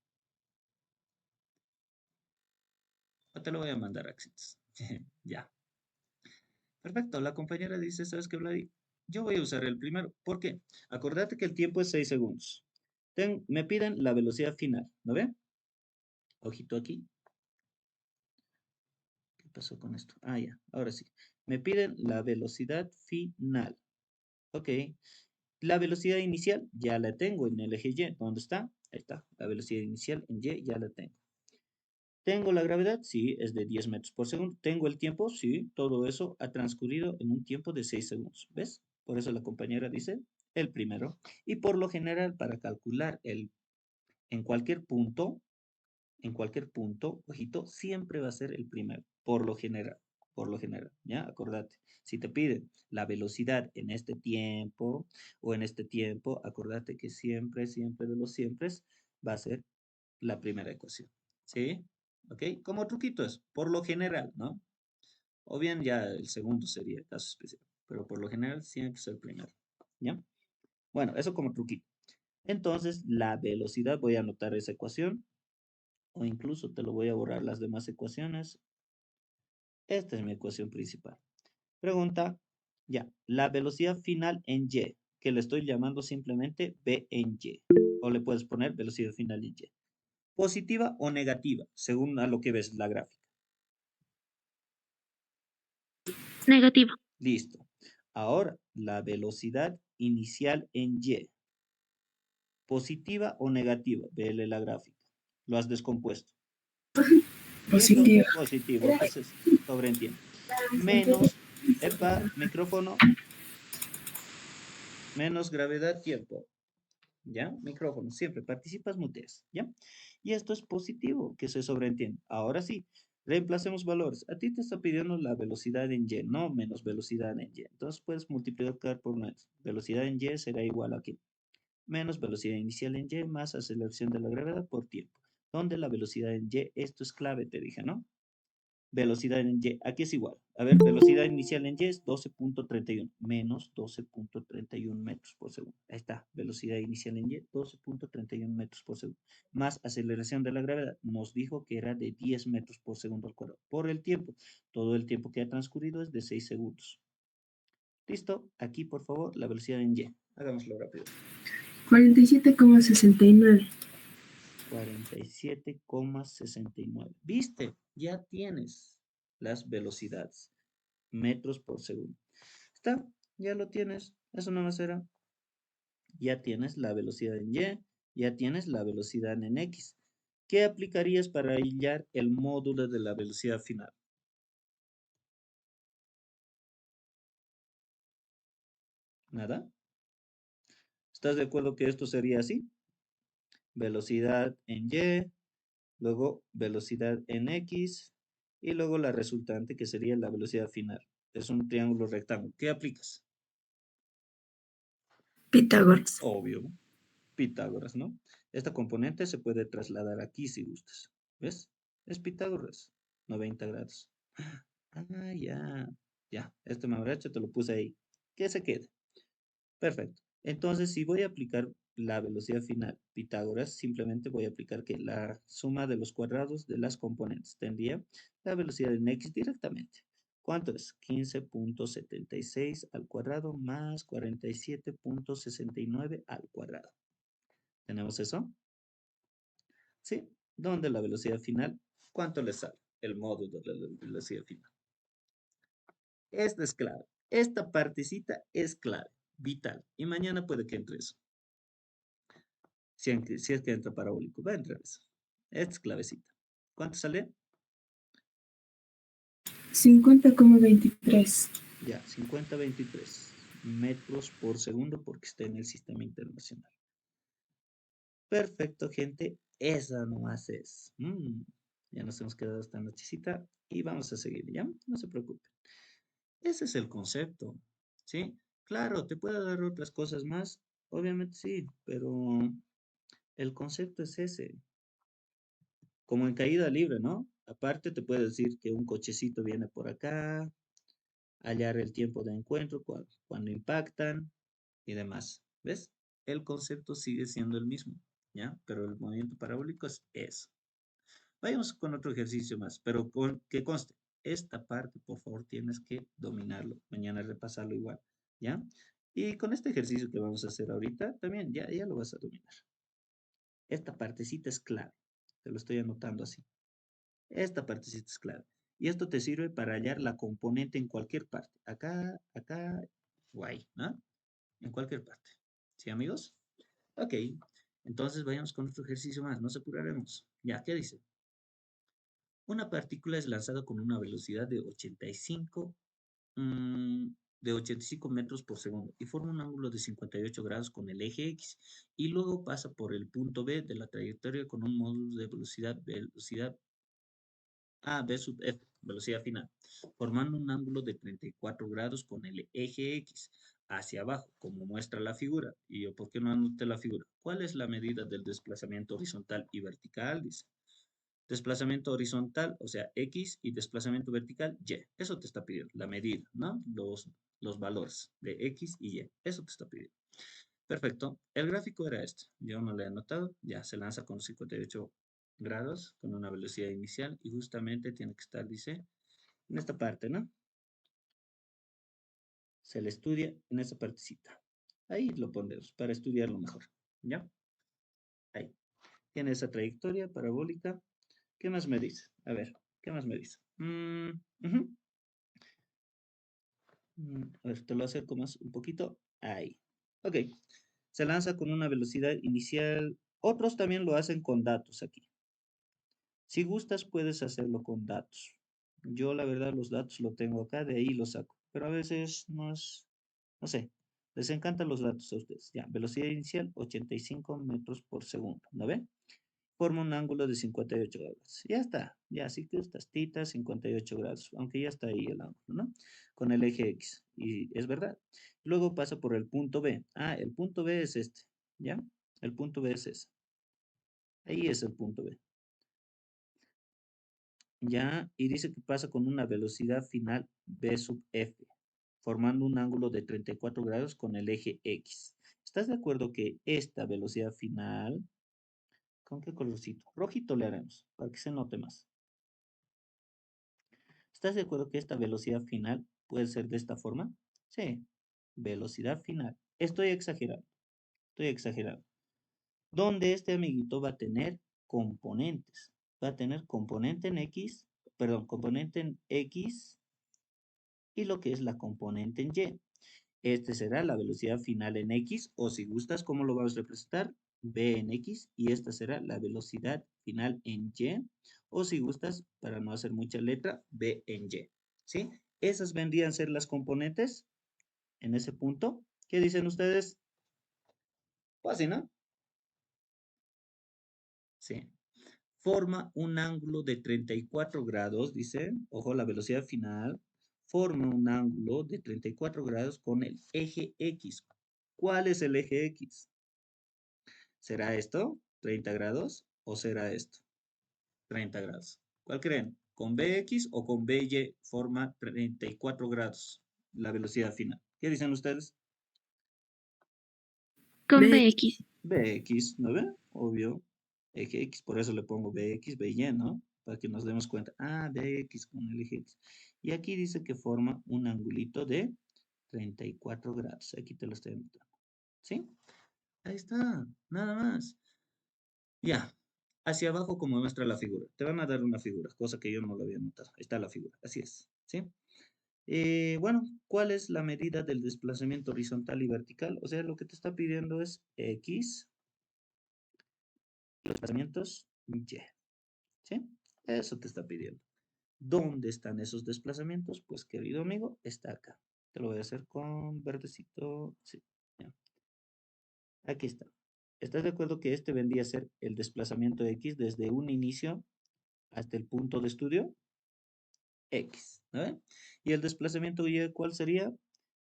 O te lo voy a mandar, Axis. Ya. Perfecto. La compañera dice, ¿sabes qué, Vladi? Yo voy a usar el primero. ¿Por qué? Acordate que el tiempo es 6 segundos. Me piden la velocidad final. ¿No ve? Ojito aquí. ¿Qué pasó con esto? Ah, ya. Ahora sí. Me piden la velocidad final. Ok. La velocidad inicial ya la tengo en el eje Y. ¿Dónde está? Ahí está. La velocidad inicial en Y ya la tengo. ¿Tengo la gravedad? Sí, es de 10 metros por segundo. ¿Tengo el tiempo? Sí, todo eso ha transcurrido en un tiempo de 6 segundos. ¿Ves? Por eso la compañera dice el primero. Y por lo general, para calcular en cualquier punto, ojito, siempre va a ser el primero. Por lo general, ¿ya? Acordate. Si te piden la velocidad en este tiempo o en este tiempo, acordate que siempre, siempre de los siempre va a ser la primera ecuación. ¿Sí? ¿Ok? Como truquito es, por lo general, ¿no? O bien ya el segundo sería el caso especial, pero por lo general siempre es el primero. ¿Ya? Bueno, eso como truquito. Entonces, la velocidad, voy a anotar esa ecuación, o incluso te lo voy a borrar las demás ecuaciones. Esta es mi ecuación principal. Pregunta, ya, la velocidad final en Y, que le estoy llamando simplemente B en Y, o le puedes poner velocidad final en Y. ¿Positiva o negativa, según a lo que ves la gráfica? Negativo. Listo. Ahora, la velocidad inicial en Y. ¿Positiva o negativa? Vele la gráfica. Lo has descompuesto. Listo. Positivo. Positivo. Entonces, sobreentiende. Menos, micrófono, menos gravedad, tiempo. ¿Ya? Micrófono, siempre participas, muteas. ¿Ya? Y esto es positivo, que se sobreentiende. Ahora sí, reemplacemos valores. A ti te está pidiendo la velocidad en Y, no menos velocidad en Y. Entonces puedes multiplicar por menos. Velocidad en Y será igual a ¿qué? Menos velocidad inicial en Y más aceleración de la gravedad por tiempo. Donde la velocidad en Y, esto es clave, te dije, ¿no? Velocidad en Y, aquí es igual. A ver, velocidad inicial en Y es 12.31, menos 12.31 metros por segundo. Ahí está, velocidad inicial en Y, 12.31 metros por segundo. Más aceleración de la gravedad, nos dijo que era de 10 metros por segundo al cuadrado. Por el tiempo, todo el tiempo que ha transcurrido es de 6 segundos. ¿Listo? Aquí, por favor, la velocidad en Y. Hagámoslo rápido. 47,69. 47,69. ¿Viste? Ya tienes las velocidades. Metros por segundo. ¿Está? Ya lo tienes. Eso no más era. Ya tienes la velocidad en Y. Ya tienes la velocidad en X. ¿Qué aplicarías para hallar el módulo de la velocidad final? ¿Nada? ¿Estás de acuerdo que esto sería así? Velocidad en Y, luego velocidad en X y luego la resultante que sería la velocidad final. Es un triángulo rectángulo. ¿Qué aplicas? Pitágoras. Obvio, Pitágoras, ¿no? Esta componente se puede trasladar aquí si gustas. ¿Ves? Es Pitágoras, 90 grados. Ah, ya, ya. Este mamarracho te lo puse ahí. Que se quede. Perfecto. Entonces, si voy a aplicar la velocidad final Pitágoras, simplemente voy a aplicar que la suma de los cuadrados de las componentes tendría la velocidad en X directamente. ¿Cuánto es? 15.76 al cuadrado más 47.69 al cuadrado. ¿Tenemos eso? Sí. ¿Dónde la velocidad final? ¿Cuánto le sale? El módulo de la velocidad final. Esta es clave. Esta partecita es clave, vital. Y mañana puede que entre eso. Si es que entra parabólico, va a entrar eso. Esta es clavecita. ¿Cuánto sale? 50,23. Ya, 50,23 metros por segundo porque está en el sistema internacional. Perfecto, gente. Esa nomás es. Ya nos hemos quedado esta nochecita y vamos a seguir, ¿ya? No se preocupen. Ese es el concepto, ¿sí? Claro, te puedo dar otras cosas más, Obviamente sí, pero el concepto es ese. Como en caída libre, ¿no? Aparte te puede decir que un cochecito viene por acá, hallar el tiempo de encuentro cuando impactan y demás. ¿Ves? El concepto sigue siendo el mismo, ¿ya? Pero el movimiento parabólico es eso. Vayamos con otro ejercicio más, pero que conste, esta parte, por favor, tienes que dominarlo. Mañana repasarlo igual, ¿ya? Y con este ejercicio que vamos a hacer ahorita, también ya lo vas a dominar. Esta partecita es clave. Te lo estoy anotando así. Esta partecita es clave. Y esto te sirve para hallar la componente en cualquier parte. Acá, acá, o ahí, ¿no? En cualquier parte. ¿Sí, amigos? Ok. Entonces vayamos con otro ejercicio más. Nos apuraremos. Ya, ¿qué dice? Una partícula es lanzada con una velocidad de 85, mm, de 85 metros por segundo y forma un ángulo de 58 grados con el eje X y luego pasa por el punto B de la trayectoria con un módulo de velocidad A, B sub F, velocidad final, formando un ángulo de 34 grados con el eje X hacia abajo, como muestra la figura. ¿Y yo por qué no anoté la figura? ¿Cuál es la medida del desplazamiento horizontal y vertical? Dice. Desplazamiento horizontal, o sea, X, y desplazamiento vertical, Y. Eso te está pidiendo, la medida, ¿no? Los valores de X y Y. Eso te está pidiendo. Perfecto. El gráfico era este. Yo no lo he anotado. Ya, se lanza con 58 grados, con una velocidad inicial, y justamente tiene que estar, dice, en esta parte, ¿no? Se le estudia en esa partecita. Ahí lo pondremos para estudiarlo mejor. ¿Ya? Ahí. Tiene esa trayectoria parabólica. ¿Qué más me dice? A ver, ¿qué más me dice? Ujú. A ver, te lo acerco más un poquito. Ahí. Ok. Se lanza con una velocidad inicial. Otros también lo hacen con datos aquí. Si gustas, puedes hacerlo con datos. Yo, la verdad, los datos lo tengo acá, de ahí los saco. Pero a veces no sé, les encantan los datos a ustedes. Ya, velocidad inicial, 85 metros por segundo. ¿No ven? Forma un ángulo de 58 grados. Ya está, ya, así que estas titas, 58 grados, aunque ya está ahí el ángulo, ¿no? Con el eje X, y es verdad. Luego pasa por el punto B. Ah, el punto B es este, ¿ya? El punto B es ese. Ahí es el punto B. Ya, y dice que pasa con una velocidad final B sub F, formando un ángulo de 34 grados con el eje X. ¿Estás de acuerdo que esta velocidad final, ¿con qué colorcito? Rojito le haremos, para que se note más. ¿Estás de acuerdo que esta velocidad final puede ser de esta forma? Sí, velocidad final. Estoy exagerando, estoy exagerando. Donde este amiguito va a tener componentes. Va a tener componente en X, perdón, componente en X y lo que es la componente en Y. Este será la velocidad final en X, o si gustas, ¿cómo lo vamos a representar? B en X, y esta será la velocidad final en Y, o si gustas, para no hacer mucha letra, B en Y. ¿Sí? Esas vendrían a ser las componentes en ese punto. ¿Qué dicen ustedes? Fácil, ¿no? Sí. Forma un ángulo de 34 grados, dice, ojo, la velocidad final, forma un ángulo de 34 grados con el eje X. ¿Cuál es el eje X? ¿Será esto, 30 grados, o será esto, 30 grados? ¿Cuál creen? ¿Con BX o con BY forma 34 grados la velocidad final? ¿Qué dicen ustedes? Con B. BX. BX, ¿no ven? Obvio. Eje X, por eso le pongo BX, BY, ¿no? Para que nos demos cuenta. Ah, BX con el eje X. Y aquí dice que forma un angulito de 34 grados. Aquí te lo estoy anotando. ¿Sí? Ahí está, nada más. Ya, hacia abajo como muestra la figura. Te van a dar una figura, cosa que yo no lo había notado. Ahí está la figura, así es, ¿sí? Bueno, ¿cuál es la medida del desplazamiento horizontal y vertical? O sea, lo que te está pidiendo es X, los desplazamientos Y, ¿sí? Eso te está pidiendo. ¿Dónde están esos desplazamientos? Pues, querido amigo, está acá. Te lo voy a hacer con verdecito, sí, ya. Aquí está. ¿Estás de acuerdo que este vendría a ser el desplazamiento X desde un inicio hasta el punto de estudio? X, ¿no? Y el desplazamiento Y, ¿cuál sería?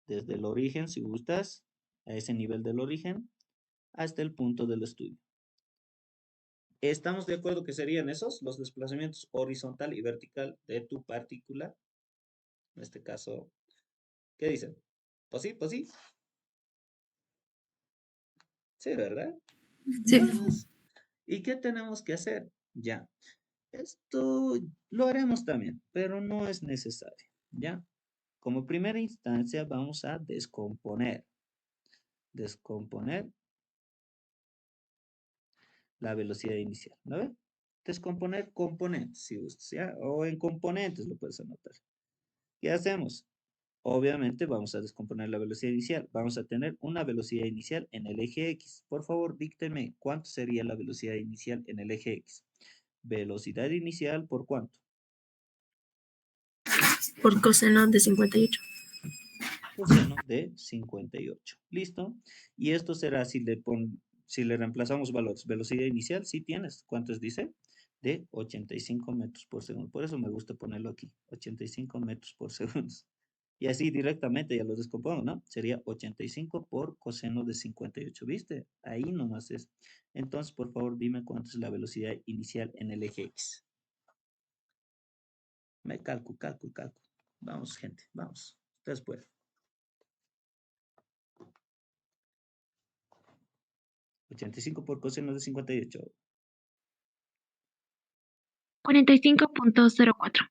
Desde el origen, si gustas, a ese nivel del origen, hasta el punto del estudio. ¿Estamos de acuerdo que serían esos los desplazamientos horizontal y vertical de tu partícula? En este caso, ¿qué dicen? Pues sí, pues sí. Sí, ¿verdad? Sí. Vamos. ¿Y qué tenemos que hacer? Ya. Esto lo haremos también, pero no es necesario. ¿Ya? Como primera instancia vamos a descomponer. Descomponer la velocidad inicial. ¿No ve? Descomponer componentes, si gustas, ¿ya? O en componentes lo puedes anotar. ¿Qué hacemos? Obviamente vamos a descomponer la velocidad inicial. Vamos a tener una velocidad inicial en el eje X. Por favor, dícteme cuánto sería la velocidad inicial en el eje X. Velocidad inicial por cuánto. Por coseno de 58. Coseno de 58. ¿Listo? Y esto será si le reemplazamos valores. Velocidad inicial, sí tienes. ¿Cuántos dice? De 85 metros por segundo. Por eso me gusta ponerlo aquí. 85 metros por segundo. Y así directamente ya lo descompongo, ¿no? Sería 85 por coseno de 58, ¿viste? Ahí nomás es. Entonces, por favor, dime cuánto es la velocidad inicial en el eje X. Me calculo. Vamos, gente, vamos. Ustedes pueden. 85 por coseno de 58. 45.04.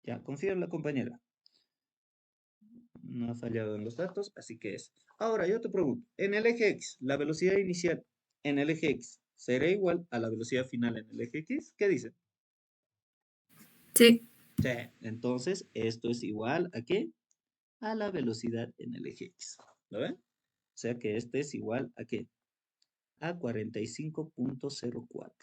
Ya, confío en la compañera. No ha fallado en los datos, así que es. Ahora, yo te pregunto, en el eje X, la velocidad inicial en el eje X será igual a la velocidad final en el eje X. ¿Qué dice? Sí. Sí, entonces esto es igual a ¿qué? A la velocidad en el eje X. ¿Lo ven? O sea que este es igual a ¿qué? A 45.04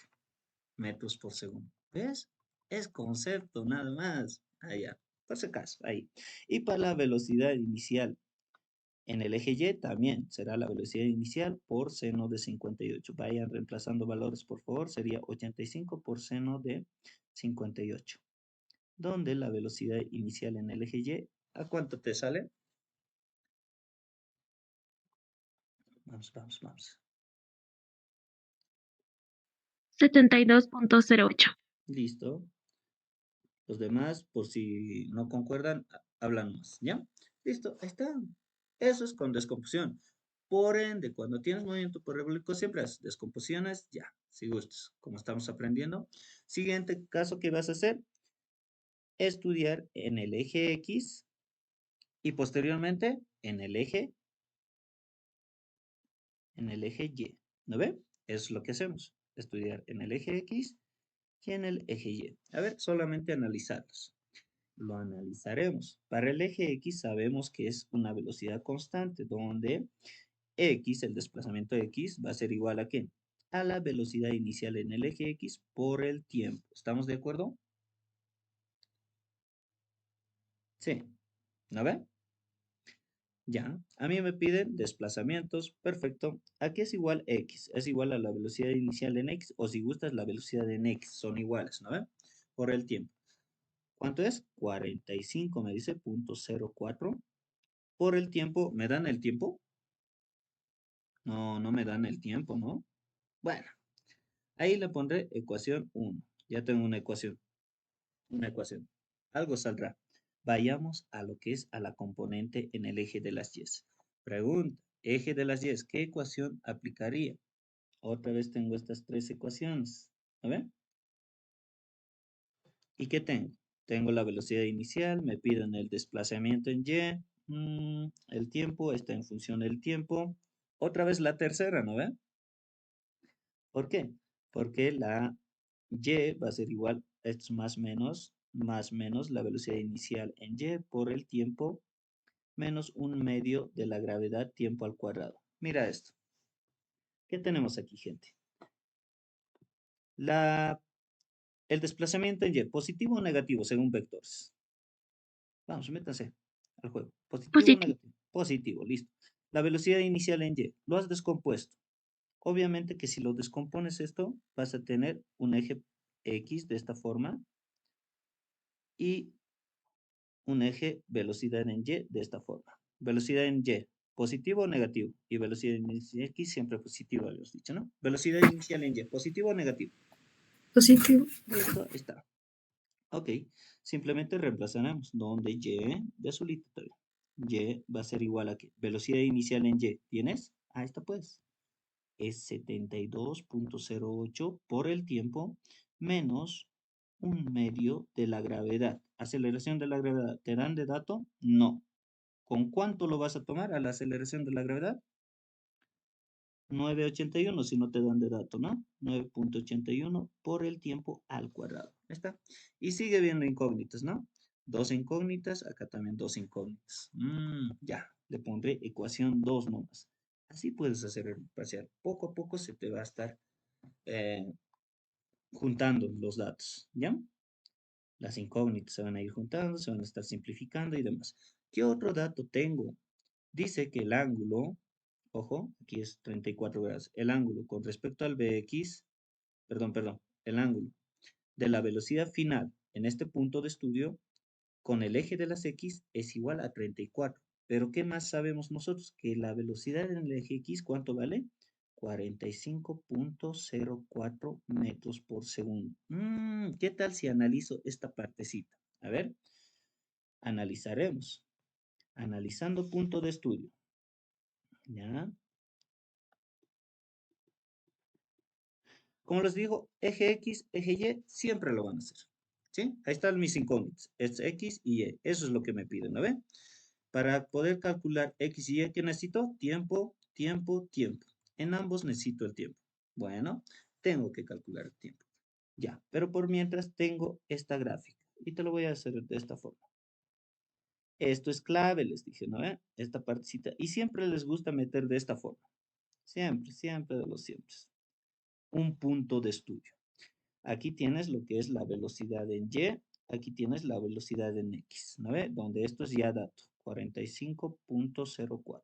metros por segundo. ¿Ves? Es concepto nada más. Allá, por si acaso, ahí. Y para la velocidad inicial en el eje Y también será la velocidad inicial por seno de 58. Vayan reemplazando valores, por favor. Sería 85 por seno de 58. Donde la velocidad inicial en el eje Y, ¿a cuánto te sale? Vamos. 72.08. Listo. Los demás, por si no concuerdan, hablan más, ¿ya? Listo, ahí está. Eso es con descomposición. Por ende, cuando tienes movimiento parabólico, siempre haces descomposiciones, ya, si gustas, como estamos aprendiendo. Siguiente caso que vas a hacer, estudiar en el eje X y posteriormente en el eje Y. ¿No ve? Eso es lo que hacemos, estudiar en el eje X y en el eje Y. A ver, solamente analizarlos. Lo analizaremos. Para el eje X sabemos que es una velocidad constante, donde X, el desplazamiento X, va a ser igual a ¿qué? A la velocidad inicial en el eje X por el tiempo. ¿Estamos de acuerdo? Sí. ¿No ve? Ya. A mí me piden desplazamientos. Perfecto. Aquí es igual X. Es igual a la velocidad inicial en X, o si gustas, la velocidad en X. Son iguales, ¿no ve? Por el tiempo. ¿Cuánto es? 45, me dice, .04. Por el tiempo, ¿me dan el tiempo? No, no me dan el tiempo, ¿no? Bueno, ahí le pondré ecuación 1. Ya tengo una ecuación. Una ecuación. Algo saldrá. Vayamos a lo que es a la componente en el eje de las Y. Pregunta, eje de las Y, ¿qué ecuación aplicaría? Otra vez tengo estas tres ecuaciones. ¿A ver? ¿Y qué tengo? Tengo la velocidad inicial, me piden el desplazamiento en Y, el tiempo está en función del tiempo. Otra vez la tercera, ¿no ve? ¿Por qué? Porque la Y va a ser igual, esto es más menos la velocidad inicial en Y por el tiempo menos un medio de la gravedad tiempo al cuadrado. Mira esto. ¿Qué tenemos aquí, gente? El desplazamiento en Y, positivo o negativo según vectores. Vamos, métanse al juego. ¿Positivo o Positivo. negativo? Positivo, listo. La velocidad inicial en Y, lo has descompuesto. Obviamente que si lo descompones esto, vas a tener un eje X de esta forma y un eje velocidad en Y de esta forma. Velocidad en Y, ¿Positivo o negativo? Y velocidad inicial en X siempre positivo, habíamos dicho, ¿no? Velocidad inicial en Y, ¿positivo o negativo? Positivo. Listo, ahí está. Ok, simplemente reemplazaremos donde Y, de azulito todavía. Y va a ser igual a ¿qué? Velocidad inicial en Y, ¿tienes? Ahí está pues. Es 72.08 por el tiempo menos 1/2 de la gravedad. Aceleración de la gravedad, ¿te dan de dato? No. ¿Con cuánto lo vas a tomar a la aceleración de la gravedad? 9,81 si no te dan de dato, ¿no? 9.81 por el tiempo al cuadrado. Ahí está. Y sigue viendo incógnitas, ¿no? Dos incógnitas, acá también dos incógnitas. Ya, le pondré ecuación 2 nomás. Así puedes hacer el parcial. Poco a poco se te va a estar eh, juntando los datos, ¿ya? Las incógnitas se van a ir juntando, se van a estar simplificando y demás. ¿Qué otro dato tengo? Dice que el ángulo, ojo, aquí es 34 grados, el ángulo con respecto al BX, perdón, el ángulo de la velocidad final en este punto de estudio con el eje de las X es igual a 34. Pero ¿qué más sabemos nosotros? Que la velocidad en el eje X, ¿cuánto vale? 45.04 metros por segundo. ¿Qué tal si analizo esta partecita? A ver, analizaremos. Analizando punto de estudio. ¿Ya? Como les digo, eje X, eje Y, siempre lo van a hacer. ¿Sí? Ahí están mis incógnitas. Es X y Y. Eso es lo que me piden, ¿no ven? Para poder calcular X y Y, ¿qué necesito? Tiempo, tiempo, tiempo. En ambos necesito el tiempo. Bueno, tengo que calcular el tiempo. Ya, pero por mientras tengo esta gráfica. Y te lo voy a hacer de esta forma. Esto es clave, les dije, ¿no ven? Esta partecita. Y siempre les gusta meter de esta forma. Siempre, siempre de los siempre. Un punto de estudio. Aquí tienes lo que es la velocidad en Y, aquí tienes la velocidad en X, ¿no ve? Donde esto es ya dato, 45.04.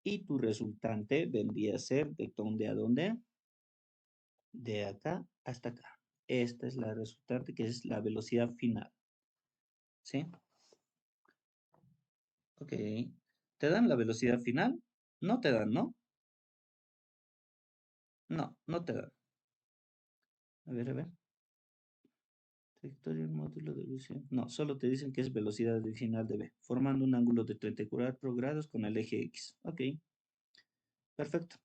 Y tu resultante vendría a ser de dónde a dónde, de acá hasta acá. Esta es la resultante que es la velocidad final. ¿Sí? Ok. ¿Te dan la velocidad final? No te dan, ¿no? No, no te dan. A ver, a ver. Trayectoria del módulo de velocidad. No, solo te dicen que es velocidad final de B, formando un ángulo de 34 grados con el eje X. Ok, perfecto.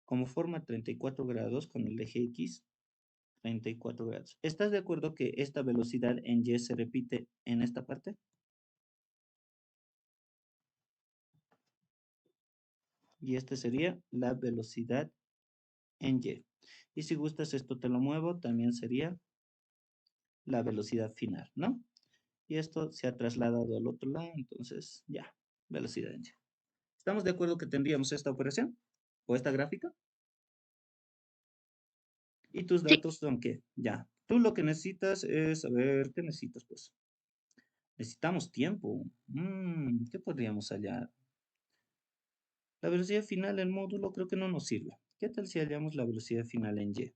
Como forma 34 grados con el eje X, 34 grados. ¿Estás de acuerdo que esta velocidad en Y se repite en esta parte? Y esta sería la velocidad en Y. Y si gustas esto te lo muevo, también sería la velocidad final, ¿no? Y esto se ha trasladado al otro lado, entonces ya, velocidad en Y. ¿Estamos de acuerdo que tendríamos esta operación? ¿O esta gráfica? Y tus Sí. datos son ¿qué? Ya. Tú lo que necesitas es, a ver, ¿qué necesitas pues? Necesitamos tiempo. ¿Qué podríamos hallar? La velocidad final en módulo creo que no nos sirve. ¿Qué tal si hallamos la velocidad final en Y?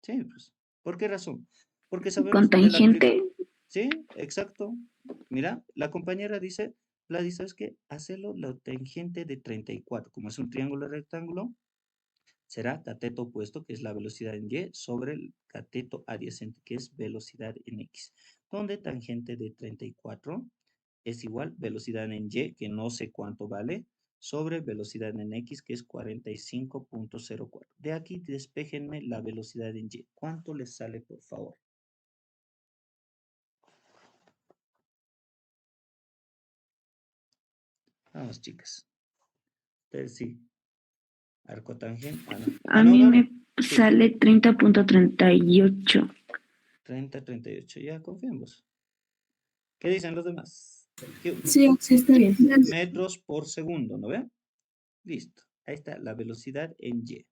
Sí, pues. ¿Por qué razón? Porque Con sabemos de la... tangente. Sí, exacto. Mira, la compañera dice, Gladys, ¿sabes qué? Hacelo la tangente de 34. Como es un triángulo rectángulo, será cateto opuesto, que es la velocidad en Y, sobre el cateto adyacente, que es velocidad en X. Donde tangente de 34 es igual velocidad en Y, que no sé cuánto vale, sobre velocidad en X, que es 45.04. De aquí despejenme la velocidad en Y. ¿Cuánto les sale, por favor? Vamos, chicas. Ustedes sí. Arco tangente. Ah, no. Ah, A no, mí no, no. me Sí. sale 30.38. 30, 38. Ya, confiemos. ¿Qué dicen los demás? Sí, sí está bien. Metros por segundo, ¿no ve? Listo. Ahí está la velocidad en Y.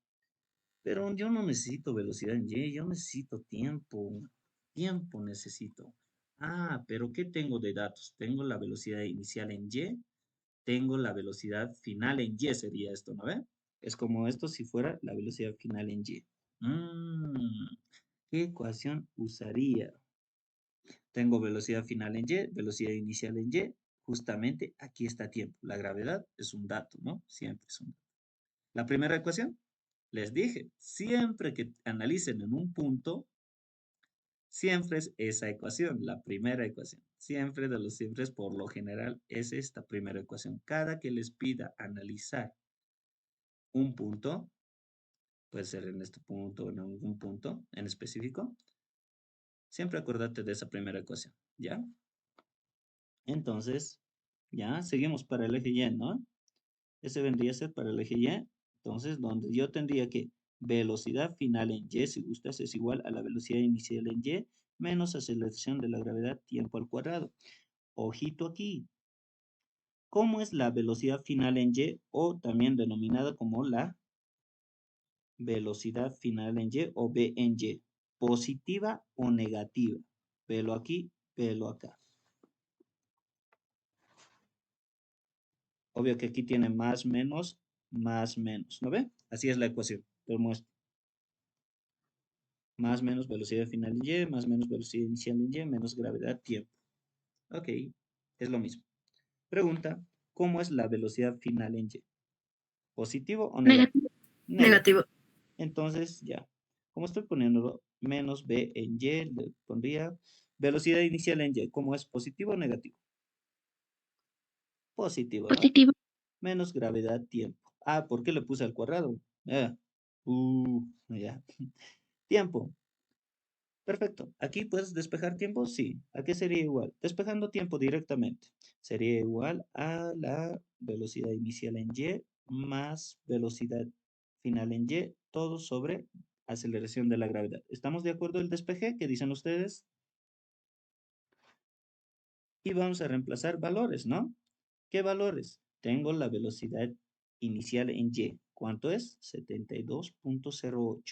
Pero yo no necesito velocidad en Y, yo necesito tiempo. Tiempo necesito. Ah, pero ¿qué tengo de datos? Tengo la velocidad inicial en Y, tengo la velocidad final en Y, sería esto, ¿no ve? Es como esto si fuera la velocidad final en Y. ¿Qué ecuación usaría? Tengo velocidad final en Y, velocidad inicial en Y, Justamente aquí está tiempo. La gravedad es un dato, ¿no? Siempre es un dato. La primera ecuación, les dije, siempre que analicen en un punto, siempre es esa ecuación, la primera ecuación. Siempre de los siempre, por lo general, es esta primera ecuación. Cada que les pida analizar un punto, puede ser en este punto o en algún punto en específico, siempre acuérdate de esa primera ecuación, ¿ya? Entonces, ya, seguimos para el eje Y, ¿no? Ese vendría a ser para el eje Y. Entonces, donde yo tendría que velocidad final en Y, si gustas, es igual a la velocidad inicial en Y, menos aceleración de la gravedad, tiempo al cuadrado. Ojito aquí. ¿Cómo es la velocidad final en Y? O también denominada como la velocidad final en Y o V en Y. ¿Positiva o negativa? Velo aquí, velo acá. Obvio que aquí tiene más, menos, ¿no ve? Así es la ecuación, te lo muestro. Más, menos velocidad final en Y, más, menos velocidad inicial en Y, menos gravedad, tiempo. Ok, es lo mismo. Pregunta, ¿cómo es la velocidad final en Y? ¿Positivo o negativo? Negativo. Entonces, ya. Como estoy poniéndolo, menos B en Y, le pondría velocidad inicial en Y. ¿Cómo es? ¿Positivo o negativo? Positivo, ¿no? Positivo. Menos gravedad, tiempo. Ah, ¿por qué le puse al cuadrado? Ya. Tiempo. Perfecto. ¿Aquí puedes despejar tiempo? Sí. ¿A qué sería igual? Despejando tiempo directamente. Sería igual a la velocidad inicial en Y más velocidad final en Y, todo sobre aceleración de la gravedad. ¿Estamos de acuerdo el despeje? ¿Qué dicen ustedes? Y vamos a reemplazar valores, ¿no? ¿Qué valores? Tengo la velocidad inicial en Y. ¿Cuánto es? 72.08.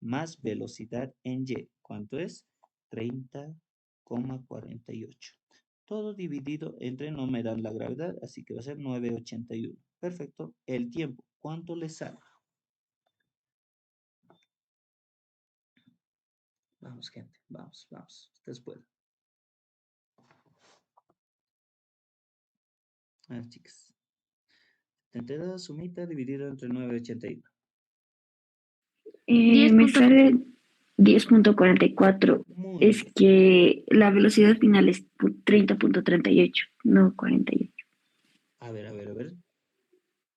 Más velocidad en Y. ¿Cuánto es? 30,48. Todo dividido entre, no me dan la gravedad, así que va a ser 9,81. Perfecto. El tiempo, ¿cuánto le sale? Vamos, gente. Vamos, vamos. Ustedes pueden. A ver, chicas. 72 sumita dividido entre 9,81. Me sale 10.44. Muy Es bien. que la velocidad final es 30.38, no 48. A ver, a ver, a ver.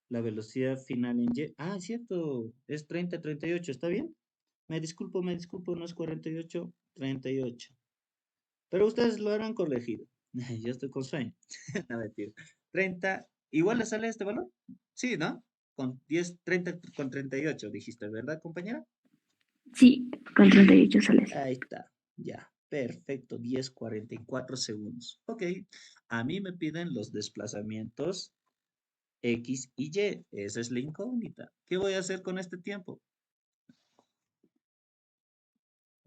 La velocidad final en Y. Ah, cierto. Es 30,38. ¿Está bien? Me disculpo, no es 48, 38. Pero ustedes lo habrán corregido. Yo estoy con sueño. No, mentira. 30. ¿Igual le sale este valor? Sí, ¿no? Con 10, 30 con 38 dijiste, ¿verdad, compañera? Sí, con 38 sale así. Ahí está. Ya. Perfecto. 10,44 segundos. Ok. A mí me piden los desplazamientos X y Y. Esa es la incógnita. ¿Qué voy a hacer con este tiempo?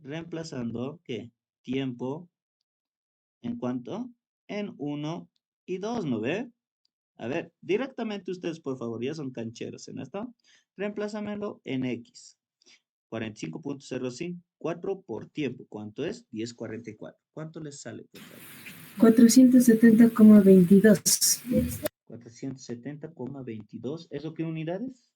Reemplazando, ¿qué? Tiempo, ¿en cuánto? En 1 y 2, ¿no ve? A ver, directamente ustedes, por favor, ya son cancheros en esto. Reemplázamelo en X. 45.054 por tiempo. ¿Cuánto es? 10,44. ¿Cuánto les sale, por favor? 470,22. 470,22. ¿Eso qué unidades?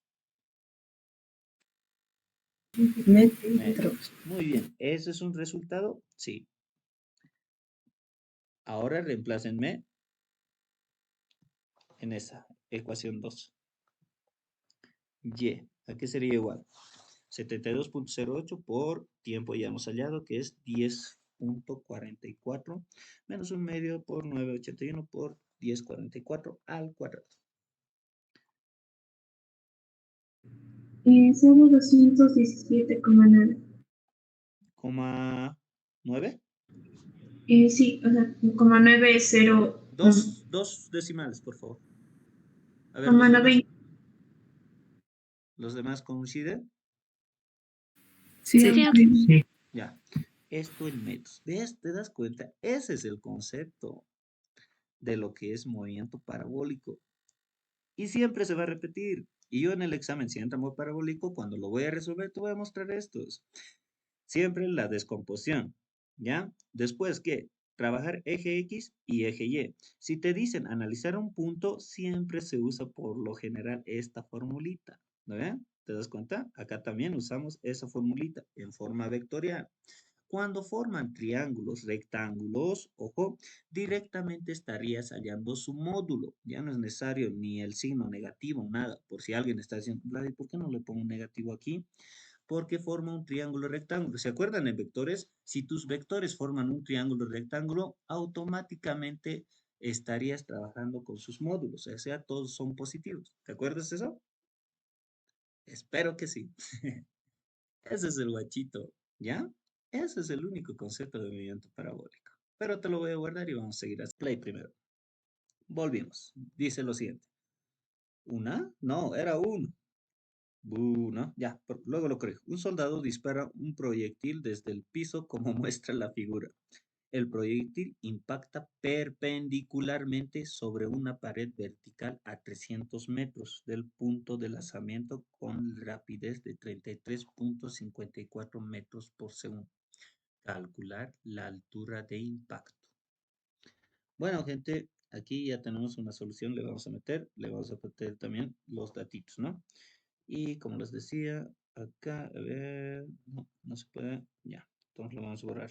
Metros. Muy bien. ¿Eso es un resultado? Sí. Ahora reemplácenme en esa ecuación 2. Y, ¿a qué sería igual? 72.08 por tiempo ya hemos hallado que es 10,44 menos un medio por 9,81 por 10,44 al cuadrado. Sale 217,9. ¿9? Sí, o sea, como 90. Dos decimales, por favor. A ver, Como 90. ¿los demás coinciden? Sí, sí. Ya. Esto en metros. ¿Ves? ¿Te das cuenta? Ese es el concepto de lo que es movimiento parabólico. Y siempre se va a repetir. Y yo en el examen, si entra muy parabólico, cuando lo voy a resolver, te voy a mostrar estos. Siempre la descomposición, ¿ya? Después, ¿qué? trabajar eje X y eje Y. Si te dicen analizar un punto, siempre se usa por lo general esta formulita, ¿no ven? ¿Te das cuenta? Acá también usamos esa formulita en forma vectorial. Cuando forman triángulos, rectángulos, ojo, directamente estarías hallando su módulo. Ya no es necesario ni el signo negativo, nada. Por si alguien está diciendo, Vladi, ¿por qué no le pongo un negativo aquí? Porque forma un triángulo rectángulo. ¿Se acuerdan en vectores? Si tus vectores forman un triángulo rectángulo, automáticamente estarías trabajando con sus módulos, o sea, todos son positivos. ¿Te acuerdas de eso? Espero que sí. Ese es el guachito, ¿ya? Ese es el único concepto de movimiento parabólico. Pero te lo voy a guardar y vamos a seguir así. Play primero. Volvimos. Dice lo siguiente. ¿Una? No, era uno. No, ya, luego lo corrijo. Un soldado dispara un proyectil desde el piso como muestra la figura. El proyectil impacta perpendicularmente sobre una pared vertical a 300 metros del punto de lanzamiento con rapidez de 33.54 metros por segundo. Calcular la altura de impacto. Bueno, gente, aquí ya tenemos una solución. Le vamos a meter también los datitos, ¿no? Y como les decía, acá, a ver, no, no se puede, ya, entonces lo vamos a borrar.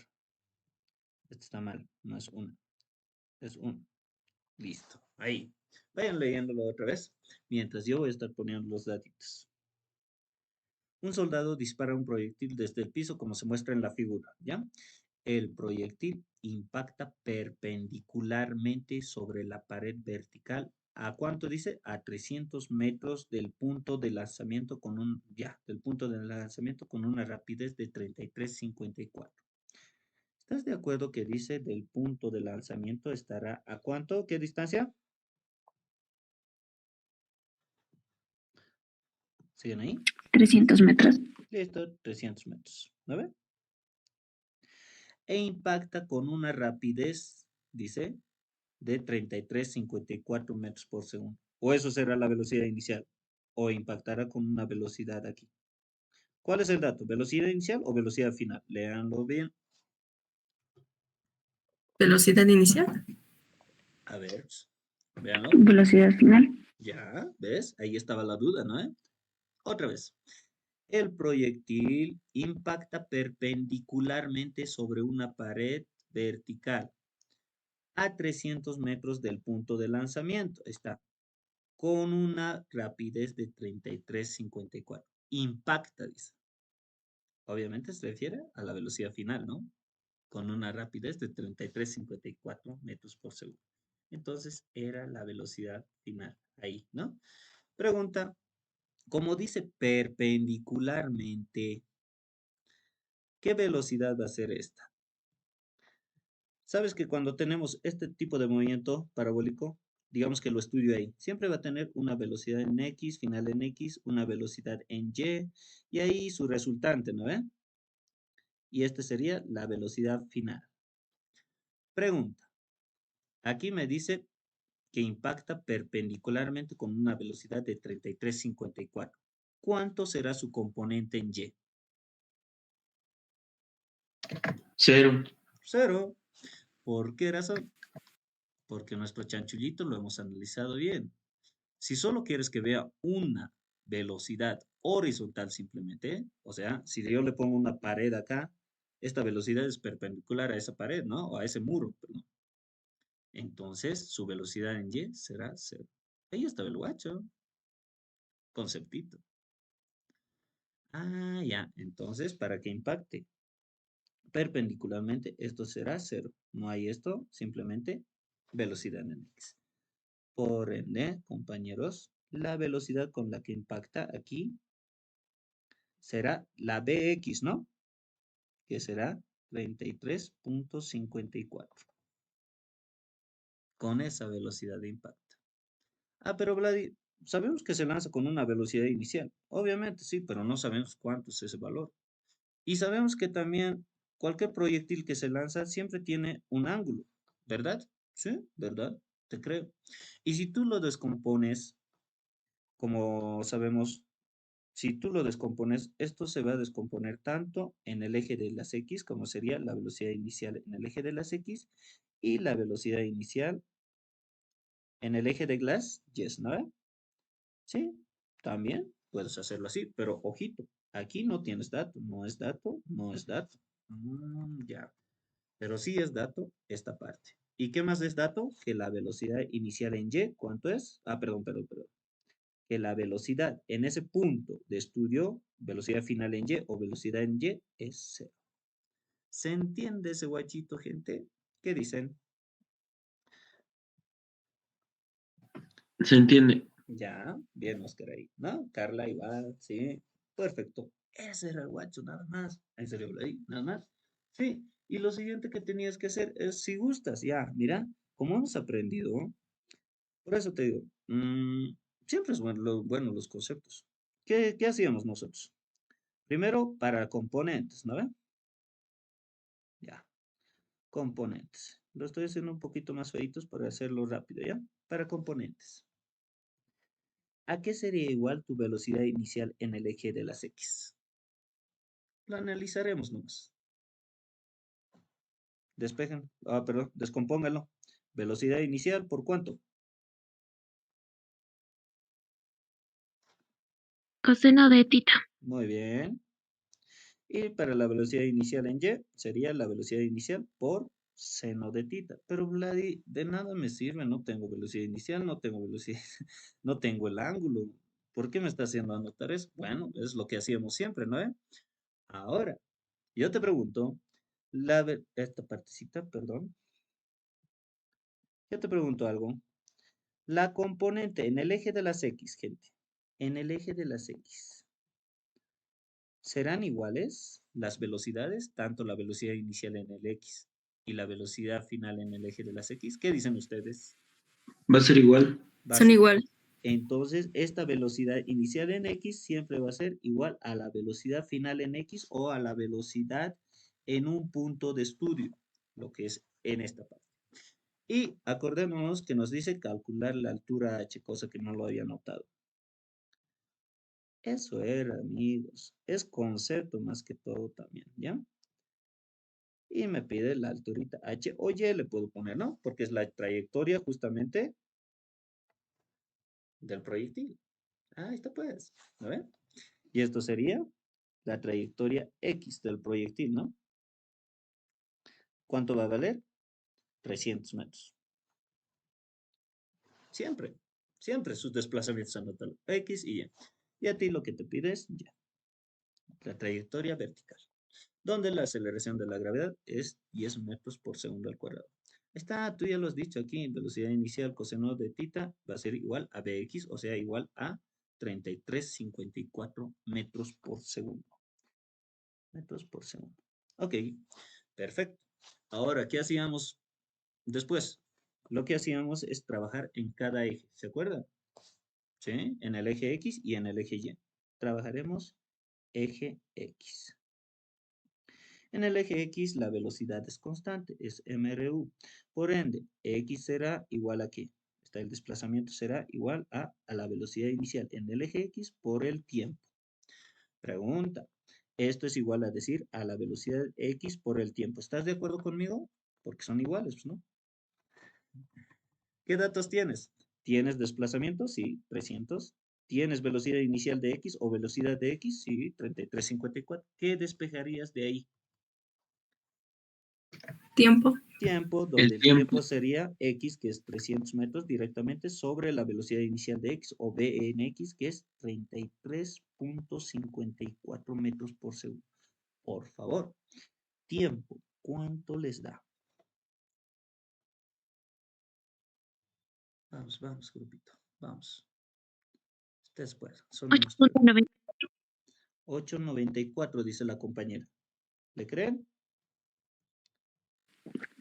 Este está mal, no es una, es un. Listo, ahí. Vayan leyéndolo otra vez, mientras yo voy a estar poniendo los datitos. Un soldado dispara un proyectil desde el piso como se muestra en la figura, ¿ya? El proyectil impacta perpendicularmente sobre la pared vertical. ¿A cuánto dice? A 300 metros del punto de lanzamiento del punto de lanzamiento con una rapidez de 33.54. ¿Estás de acuerdo que dice del punto de lanzamiento estará a cuánto? ¿Qué distancia? ¿Siguen ahí? 300 metros. Listo, 300 metros. ¿No ve? E impacta con una rapidez, dice, de 33.54 metros por segundo. O eso será la velocidad inicial. O impactará con una velocidad aquí. ¿Cuál es el dato? ¿Velocidad inicial o velocidad final? Leanlo bien. Velocidad inicial. A ver, véanlo. Velocidad final. Ya, ¿ves? Ahí estaba la duda, ¿no? Otra vez. El proyectil impacta perpendicularmente sobre una pared vertical a 300 metros del punto de lanzamiento. Está con una rapidez de 33.54. Impacta, dice. Obviamente se refiere a la velocidad final, ¿no? Con una rapidez de 33.54 metros por segundo. Entonces era la velocidad final ahí, ¿no? Pregunta, como dice perpendicularmente, ¿qué velocidad va a ser esta? Sabes que cuando tenemos este tipo de movimiento parabólico, digamos que lo estudio ahí, siempre va a tener una velocidad en X, final en X, una velocidad en y ahí su resultante, ¿no ve? Y esta sería la velocidad final. Pregunta, aquí me dice que impacta perpendicularmente con una velocidad de 33.54. ¿Cuánto será su componente en Y? Cero. Cero. ¿Por qué razón? Porque nuestro chanchullito lo hemos analizado bien. Si solo quieres que vea una velocidad horizontal simplemente, o sea, si yo le pongo una pared acá, esta velocidad es perpendicular a esa pared, ¿no? O a ese muro, perdón. Entonces, su velocidad en Y será cero. Ahí está el guacho. Conceptito. Ah, ya. Entonces, para que impacte perpendicularmente, esto será cero. No hay esto, simplemente velocidad en X. Por ende, compañeros, la velocidad con la que impacta aquí será la Bx, ¿no? Que será 33.54. Con esa velocidad de impacto. Ah, pero Vladi, sabemos que se lanza con una velocidad inicial. Obviamente sí, pero no sabemos cuánto es ese valor. Y sabemos que también cualquier proyectil que se lanza siempre tiene un ángulo, ¿verdad? Sí, ¿verdad? Te creo. Y si tú lo descompones, como sabemos, Si tú lo descompones, esto se va a descomponer tanto en el eje de las X, como sería la velocidad inicial en el eje de las X, y la velocidad inicial en el eje de las Y, ¿no? Sí, también puedes hacerlo así, pero ojito, aquí no tienes dato, no es dato, no es dato. Ya, pero sí es dato esta parte. ¿Y qué más es dato? Que la velocidad inicial en Y, ¿cuánto es? Perdón. Que la velocidad en ese punto de estudio, velocidad final en Y o velocidad en Y, es 0. ¿Se entiende ese guachito, gente? ¿Qué dicen? ¿Se entiende? Ya, bien, Oscar ahí, ¿no? Carla igual, sí, perfecto. Ese era el guacho, nada más. En serio, ahí, nada más. Sí, y lo siguiente que tenías que hacer es, si gustas, ya, mira, como hemos aprendido, por eso te digo, siempre es bueno los conceptos. ¿Qué hacíamos nosotros? Primero, para componentes, ¿no ven? Ya, componentes. Lo estoy haciendo un poquito más feitos para hacerlo rápido, ¿ya? Para componentes. ¿A qué sería igual tu velocidad inicial en el eje de las X? Lo analizaremos nomás. Despejen, perdón, descompónganlo. Velocidad inicial, ¿por cuánto? Coseno de tita. Muy bien. Y para la velocidad inicial en Y, sería la velocidad inicial por seno de tita. Pero Vladi, de nada me sirve, no tengo velocidad inicial, no tengo velocidad, no tengo el ángulo. ¿Por qué me está haciendo anotar eso? Bueno, es lo que hacíamos siempre, ¿no? Ahora, yo te pregunto, esta partecita, perdón, yo te pregunto algo. La componente en el eje de las X, gente, en el eje de las X, ¿serán iguales las velocidades, tanto la velocidad inicial en el X y la velocidad final en el eje de las X? ¿Qué dicen ustedes? ¿Va a ser igual? Va a Son ser igual. igual. Entonces, esta velocidad inicial en X siempre va a ser igual a la velocidad final en X o a la velocidad en un punto de estudio, lo que es en esta parte. Y acordémonos que nos dice calcular la altura h, cosa que no lo había notado. Eso era, amigos. Es concepto más que todo también, ¿ya? Y me pide la alturita h o y le puedo poner, ¿no? Porque es la trayectoria justamente del proyectil. Ahí está pues, ¿lo ven? Y esto sería la trayectoria x del proyectil, ¿no? ¿Cuánto va a valer? 300 metros. Siempre, siempre sus desplazamientos anótalo. X y y. Y a ti lo que te pide es y. La trayectoria vertical, donde la aceleración de la gravedad es 10 metros por segundo al cuadrado. Está, tú ya lo has dicho aquí, velocidad inicial coseno de tita va a ser igual a Bx, o sea, igual a 33,54 metros por segundo. Metros por segundo. Ok, perfecto. Ahora, ¿qué hacíamos después? Lo que hacíamos es trabajar en cada eje, ¿se acuerdan? ¿Sí? En el eje X y en el eje Y. Trabajaremos eje X. En el eje X la velocidad es constante, es mru. Por ende, X será igual a ¿qué? El desplazamiento será igual a la velocidad inicial en el eje X por el tiempo. Pregunta, esto es igual a decir a la velocidad X por el tiempo. ¿Estás de acuerdo conmigo? Porque son iguales, pues, ¿no? ¿Qué datos tienes? ¿Tienes desplazamiento? Sí, 300. ¿Tienes velocidad inicial de X o velocidad de X? Sí, 33,54. ¿Qué despejarías de ahí? Tiempo. Tiempo, El donde el tiempo. tiempo sería X, que es 300 metros, directamente sobre la velocidad inicial de X, o B en X, que es 33,54 metros por segundo. Por favor, tiempo, ¿cuánto les da? Vamos, vamos, grupito, vamos. Ustedes pueden, son unos 8.90. 8,94, dice la compañera. ¿Le creen?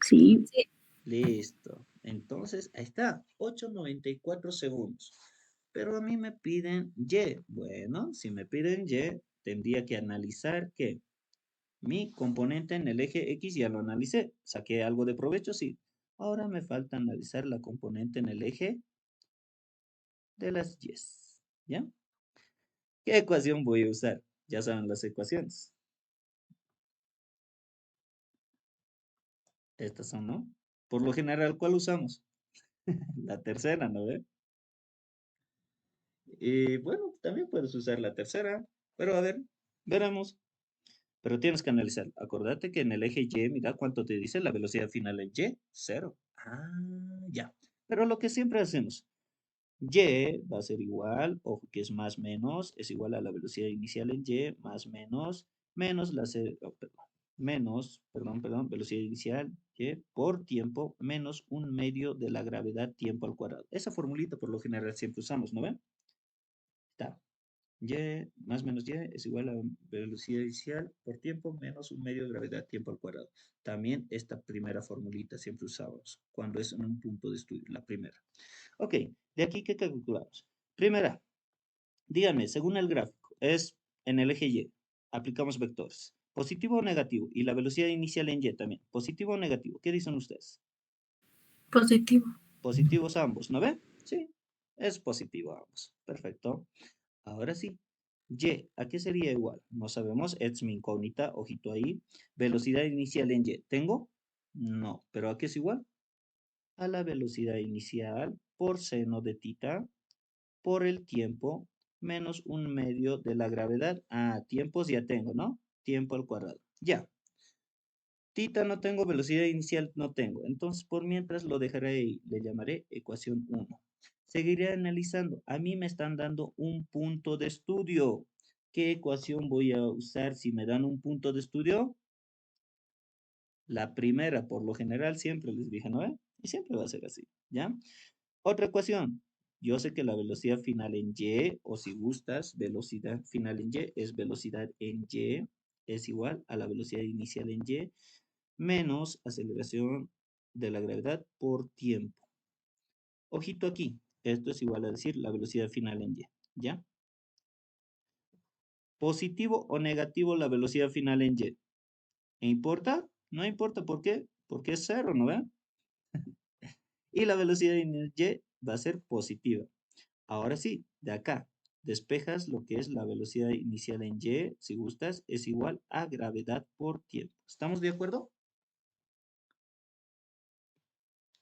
Sí. Sí. Listo. Entonces, ahí está, 8,94 segundos. Pero a mí me piden Y. Bueno, si me piden Y, tendría que analizar que mi componente en el eje X ya lo analicé. ¿Saqué algo de provecho? Sí. Ahora me falta analizar la componente en el eje de las Y. ¿Ya? ¿Qué ecuación voy a usar? Ya saben las ecuaciones. Estas son, ¿no? Por lo general, ¿cuál usamos? La tercera, ¿no ve? Y bueno, también puedes usar la tercera, pero a ver, veremos. Pero tienes que analizar. Acordate que en el eje Y, mira cuánto te dice la velocidad final en Y, 0. Ah, ya. Pero lo que siempre hacemos, Y va a ser igual, ojo que es más menos, es igual a la velocidad inicial en Y, más menos perdón, velocidad inicial Y por tiempo, menos un medio de la gravedad tiempo al cuadrado. Esa formulita por lo general siempre usamos, ¿no ven? Está. Y más menos Y es igual a velocidad inicial por tiempo menos un medio de gravedad tiempo al cuadrado. También esta primera formulita siempre usamos cuando es en un punto de estudio, la primera. Ok, de aquí, ¿qué calculamos? Primera, díganme, según el gráfico, es en el eje Y, aplicamos vectores. Positivo o negativo, y la velocidad inicial en Y también. Positivo o negativo, ¿qué dicen ustedes? Positivo. Positivos ambos, ¿no ven? Sí, es positivo ambos. Perfecto. Ahora sí. Y, ¿a qué sería igual? No sabemos, es mi incógnita, ojito ahí. Velocidad inicial en Y, ¿tengo? No, pero ¿a qué es igual? A la velocidad inicial por seno de tita por el tiempo menos un medio de la gravedad. Ah, tiempos ya tengo, ¿no? Tiempo al cuadrado. Ya. Tita no tengo, velocidad inicial no tengo. Entonces, por mientras lo dejaré ahí. Le llamaré ecuación 1. Seguiré analizando. A mí me están dando un punto de estudio. ¿Qué ecuación voy a usar si me dan un punto de estudio? La primera, por lo general, siempre les dije, ¿no? Y siempre va a ser así, ¿ya? Otra ecuación. Yo sé que la velocidad final en Y, o si gustas, velocidad final en Y, es velocidad en Y, es igual a la velocidad inicial en Y, menos aceleración de la gravedad por tiempo. Ojito aquí, esto es igual a decir la velocidad final en Y, ¿ya? Positivo o negativo la velocidad final en Y. ¿E importa? No importa, ¿por qué? Porque es cero, ¿no ve? Y la velocidad en Y va a ser positiva. Ahora sí, de acá, despejas lo que es la velocidad inicial en Y, si gustas, es igual a gravedad por tiempo. ¿Estamos de acuerdo?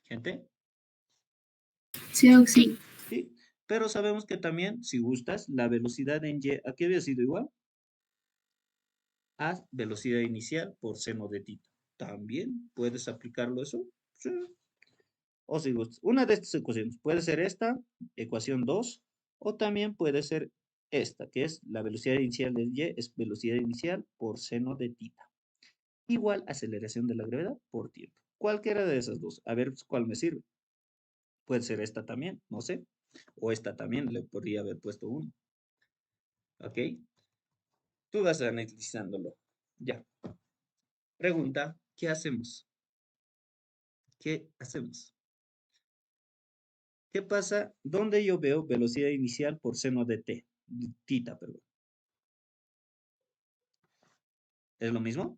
Gente, Sí, Sí, sí. Pero sabemos que también, si gustas, la velocidad en Y, ¿a qué había sido igual? A velocidad inicial por seno de tita. ¿También puedes aplicarlo eso? Sí. O si gustas, una de estas ecuaciones. Puede ser esta, ecuación 2, o también puede ser esta, que es la velocidad inicial de Y, es velocidad inicial por seno de tita. Igual aceleración de la gravedad por tiempo. Cualquiera de esas dos. A ver cuál me sirve. Puede ser esta también, no sé. O esta también, le podría haber puesto uno. ¿Ok? Tú vas analizándolo. Ya. Pregunta, ¿qué hacemos? ¿Qué hacemos? ¿Qué pasa? ¿Dónde yo veo velocidad inicial por seno de t? Tita, perdón. ¿Es lo mismo?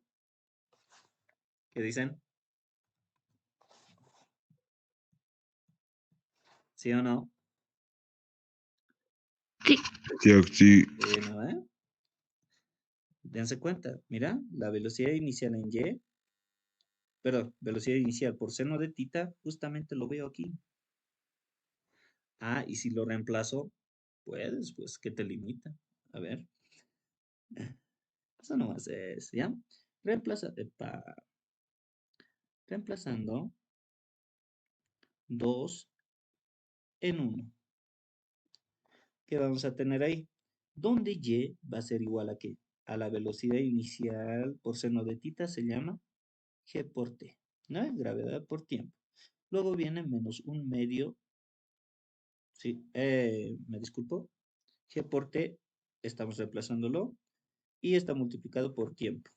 ¿Qué dicen? ¿Sí o no? sí, Sí. ¿No, dense cuenta. Mira, la velocidad inicial en y, perdón, velocidad inicial por seno de tita, justamente lo veo aquí. Ah, y si lo reemplazo, puedes, pues, ¿qué te limita? A ver. Eso nomás es, ¿ya? Reemplazando 2 en 1. ¿Qué vamos a tener ahí? Donde y va a ser igual a qué? A la velocidad inicial por seno de tita se llama g por t, ¿no? Gravedad por tiempo. Luego viene menos un medio, sí, me disculpo, g por t, estamos reemplazándolo, y está multiplicado por tiempo.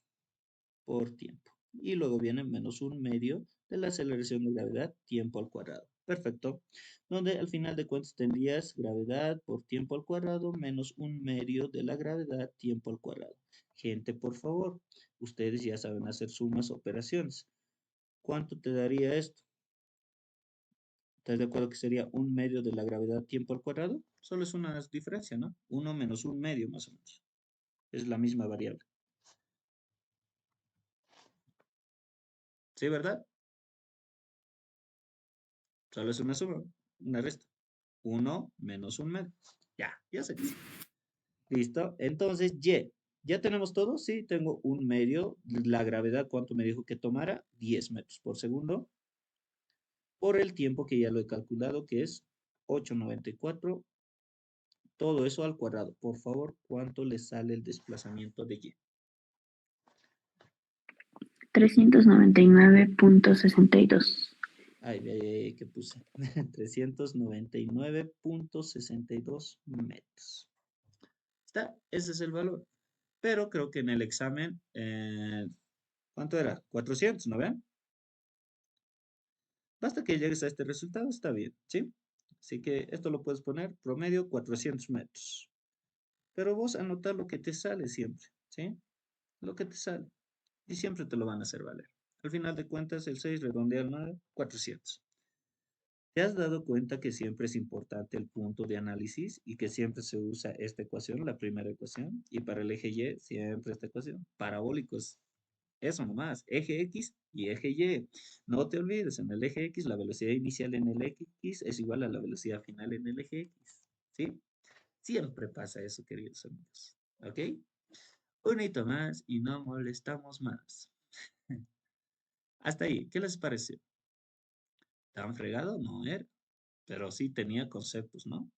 Y luego viene menos un medio de la aceleración de gravedad, tiempo al cuadrado. Perfecto. Donde al final de cuentas tendrías gravedad por tiempo al cuadrado menos un medio de la gravedad, tiempo al cuadrado. Gente, por favor, ustedes ya saben hacer sumas, operaciones. ¿Cuánto te daría esto? ¿Estás de acuerdo que sería un medio de la gravedad, tiempo al cuadrado? Solo es una diferencia, ¿no? 1 menos 1/2 más o menos. Es la misma variable. ¿Sí, verdad? Solo es una suma, una resta. 1 menos 1/2. Ya se dice. ¿Listo? Entonces, Y. ¿Ya tenemos todo? Sí, tengo 1/2. La gravedad, ¿cuánto me dijo que tomara? 10 metros por segundo. Por el tiempo que ya lo he calculado, que es 8,94. Todo eso al cuadrado. Por favor, ¿cuánto le sale el desplazamiento de Y? 399.62. Ay, ¿qué puse? 399,62 metros. ¿Está? Ese es el valor. Pero creo que en el examen, ¿cuánto era? 400, ¿no ven? Basta que llegues a este resultado, está bien, ¿sí? Así que esto lo puedes poner promedio 400 metros. Pero vos anota lo que te sale siempre, ¿sí? Lo que te sale. Y siempre te lo van a hacer valer. Al final de cuentas, el 6 redondea al 9, 400. ¿Te has dado cuenta que siempre es importante el punto de análisis y que siempre se usa esta ecuación, la primera ecuación? Y para el eje Y, siempre esta ecuación. Parabólicos. Eso nomás, eje X y eje Y. No te olvides, en el eje X la velocidad inicial en el eje X es igual a la velocidad final en el eje X. ¿Sí? Siempre pasa eso, queridos amigos. ¿Ok? Un hito más y no molestamos más. Hasta ahí, ¿qué les pareció? ¿Tan fregado? No era, pero sí tenía conceptos, ¿no?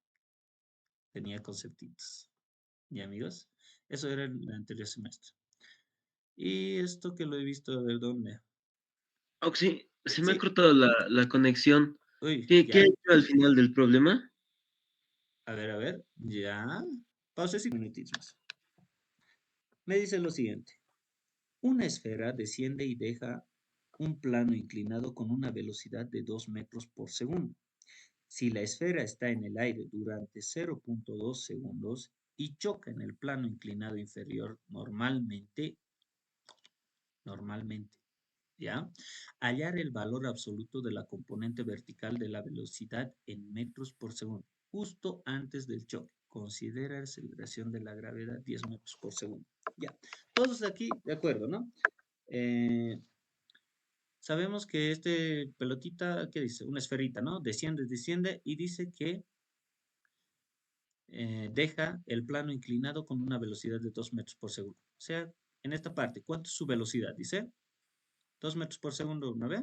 Tenía conceptitos. ¿Y amigos? Eso era en el anterior semestre. Y esto que lo he visto, a ver dónde. Oxi, se me ha Sí, cortado la conexión. uy, ¿Qué ya. ha hecho al final del problema? A ver, ya. Pausa 5 minutitos más. Me dice lo siguiente. Una esfera desciende y deja un plano inclinado con una velocidad de 2 metros por segundo. Si la esfera está en el aire durante 0,2 segundos y choca en el plano inclinado inferior normalmente, ¿ya? Hallar el valor absoluto de la componente vertical de la velocidad en metros por segundo, justo antes del choque. Considera aceleración de la gravedad 10 metros por segundo. Ya, todos aquí de acuerdo, ¿no? Eh, sabemos que este pelotita, ¿qué dice? Una esferita, ¿no? Desciende y dice que deja el plano inclinado con una velocidad de 2 metros por segundo. O sea, en esta parte, ¿cuánto es su velocidad? Dice 2 metros por segundo una vez.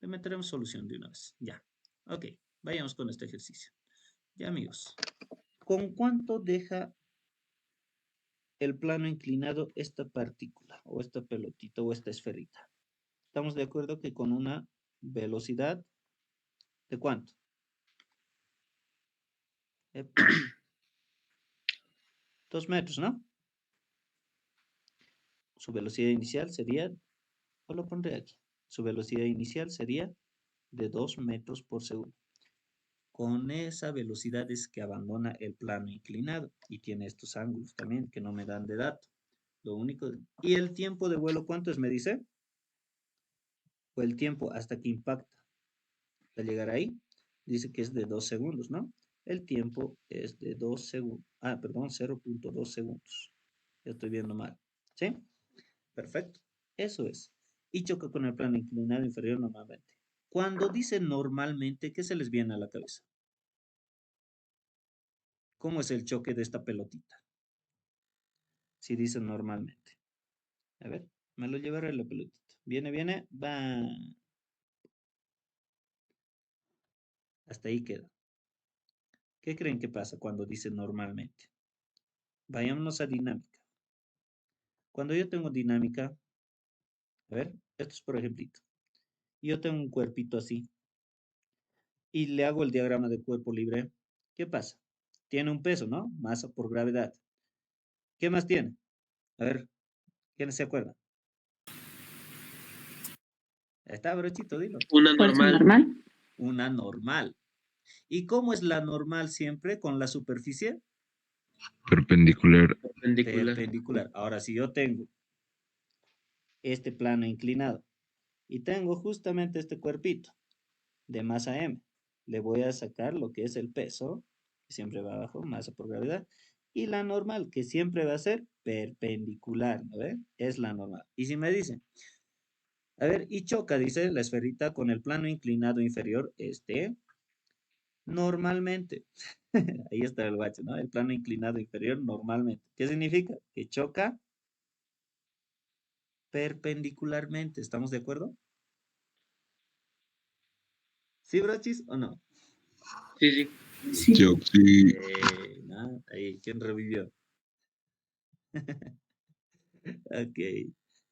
Le meteremos solución de una vez. Ya. Ok, vayamos con este ejercicio. Ya, amigos. ¿Con cuánto deja el plano inclinado esta partícula o esta pelotita o esta esferita? Estamos de acuerdo que con una velocidad de cuánto? 2 metros, ¿no? Su velocidad inicial sería, o lo pondré aquí, su velocidad inicial sería de 2 metros por segundo. Con esa velocidad es que abandona el plano inclinado y tiene estos ángulos también que no me dan de dato. Lo único. ¿Y el tiempo de vuelo cuánto es? Me dice. O el tiempo hasta que impacta. Al llegar ahí, dice que es de 2 segundos, ¿no? El tiempo es de 2 segundos. Ah, perdón, 0,2 segundos. Ya estoy viendo mal. ¿Sí? Perfecto. Eso es. Y choca con el plano inclinado inferior normalmente. Cuando dice normalmente, ¿qué se les viene a la cabeza? ¿Cómo es el choque de esta pelotita? Si dice normalmente. A ver, me lo llevaré la pelotita. Viene, va. Hasta ahí queda. ¿Qué creen que pasa cuando dice normalmente? Vayámonos a dinámica. Cuando yo tengo dinámica, a ver, esto es por ejemplito. Yo tengo un cuerpito así y le hago el diagrama de cuerpo libre. ¿Qué pasa? Tiene un peso, ¿no? Masa por gravedad. ¿Qué más tiene? A ver, ¿quién se acuerda? Está brochito, dilo. Una Fuerza normal. normal. Una normal. ¿Y cómo es la normal siempre con la superficie? Perpendicular. Perpendicular. Perpendicular. Ahora, si yo tengo este plano inclinado y tengo justamente este cuerpito de masa M, le voy a sacar lo que es el peso que siempre va abajo, masa por gravedad, y la normal, que siempre va a ser perpendicular, ¿no ve? Es la normal. Y si me dicen, a ver, y choca, dice la esferita con el plano inclinado inferior, normalmente. Ahí está el guacho, ¿no? El plano inclinado inferior normalmente. ¿Qué significa? Que choca perpendicularmente. ¿Estamos de acuerdo? ¿Sí, brochis, o no? Sí, sí. Sí. Yo sí. ¿No? Ahí, ¿quién revivió? Ok.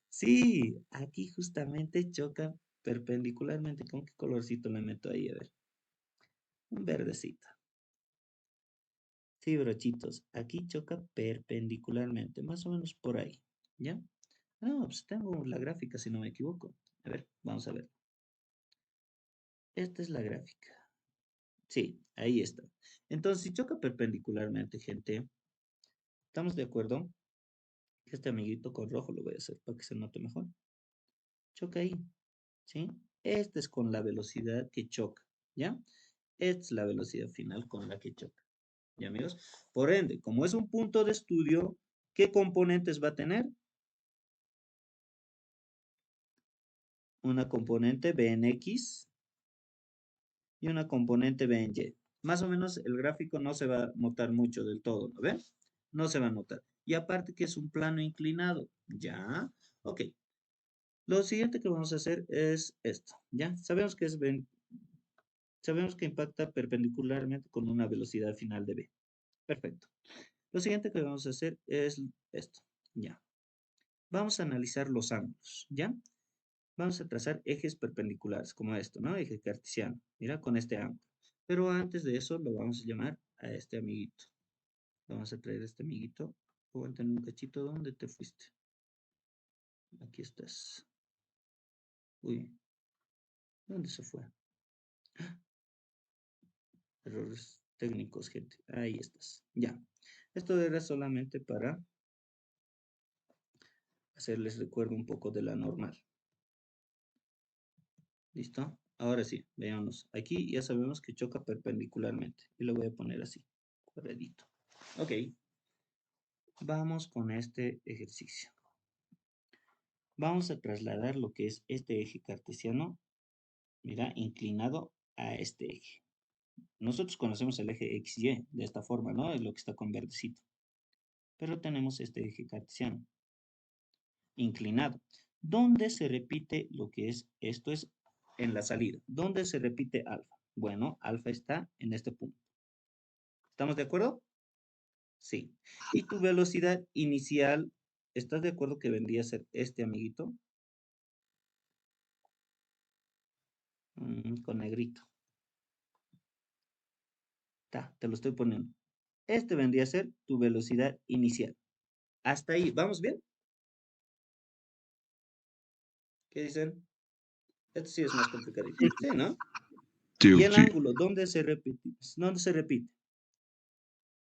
Sí, aquí justamente choca perpendicularmente. ¿Con qué colorcito le meto ahí? A ver. Un verdecito. Sí, brochitos. Aquí choca perpendicularmente. Más o menos por ahí. ¿Ya? No, pues tengo la gráfica si no me equivoco. A ver, vamos a ver. Esta es la gráfica. Sí, ahí está. Entonces, si choca perpendicularmente, gente, ¿estamos de acuerdo? Este amiguito con rojo lo voy a hacer para que se note mejor. Choca ahí, ¿sí? Este es con la velocidad que choca, ¿ya? Esta es la velocidad final con la que choca, ¿ya, amigos? Por ende, como es un punto de estudio, ¿qué componentes va a tener? Una componente B en X y una componente B en Y. Más o menos el gráfico no se va a notar mucho del todo, ¿no ven? No se va a notar. Y aparte que es un plano inclinado, ¿ya? Ok. Lo siguiente que vamos a hacer es esto, ¿ya? Sabemos que impacta perpendicularmente con una velocidad final de v. Perfecto. Lo siguiente que vamos a hacer es esto, ¿ya? Vamos a analizar los ángulos, ¿ya? Vamos a trazar ejes perpendiculares, como esto, ¿no? Eje cartesiano, mira, con este ángulo. Pero antes de eso lo vamos a llamar a este amiguito. Vamos a traer a este amiguito. Aguántame un cachito, ¿dónde te fuiste? Aquí estás. Uy, ¿dónde se fue? Errores técnicos, gente. Ahí estás. Ya. Esto era solamente para hacerles recuerdo un poco de la normal. ¿Listo? Ahora sí, veamos. Aquí ya sabemos que choca perpendicularmente. Y lo voy a poner así, cuadradito. Ok. Vamos con este ejercicio. Vamos a trasladar lo que es este eje cartesiano, mira, inclinado a este eje. Nosotros conocemos el eje XY de esta forma, ¿no? Es lo que está con verdecito. Pero tenemos este eje cartesiano inclinado. ¿Dónde se repite lo que es? Esto es en la salida. ¿Dónde se repite alfa? Bueno, alfa está en este punto. ¿Estamos de acuerdo? Sí. ¿Y tu velocidad inicial, estás de acuerdo que vendría a ser este amiguito? Con negrito. Te lo estoy poniendo. Este vendría a ser tu velocidad inicial. Hasta ahí, ¿vamos bien? ¿Qué dicen? Esto sí es más complicadito. Sí, ¿no? Yo ¿Y el sí. ángulo? ¿Dónde se repite? ¿Dónde se repite?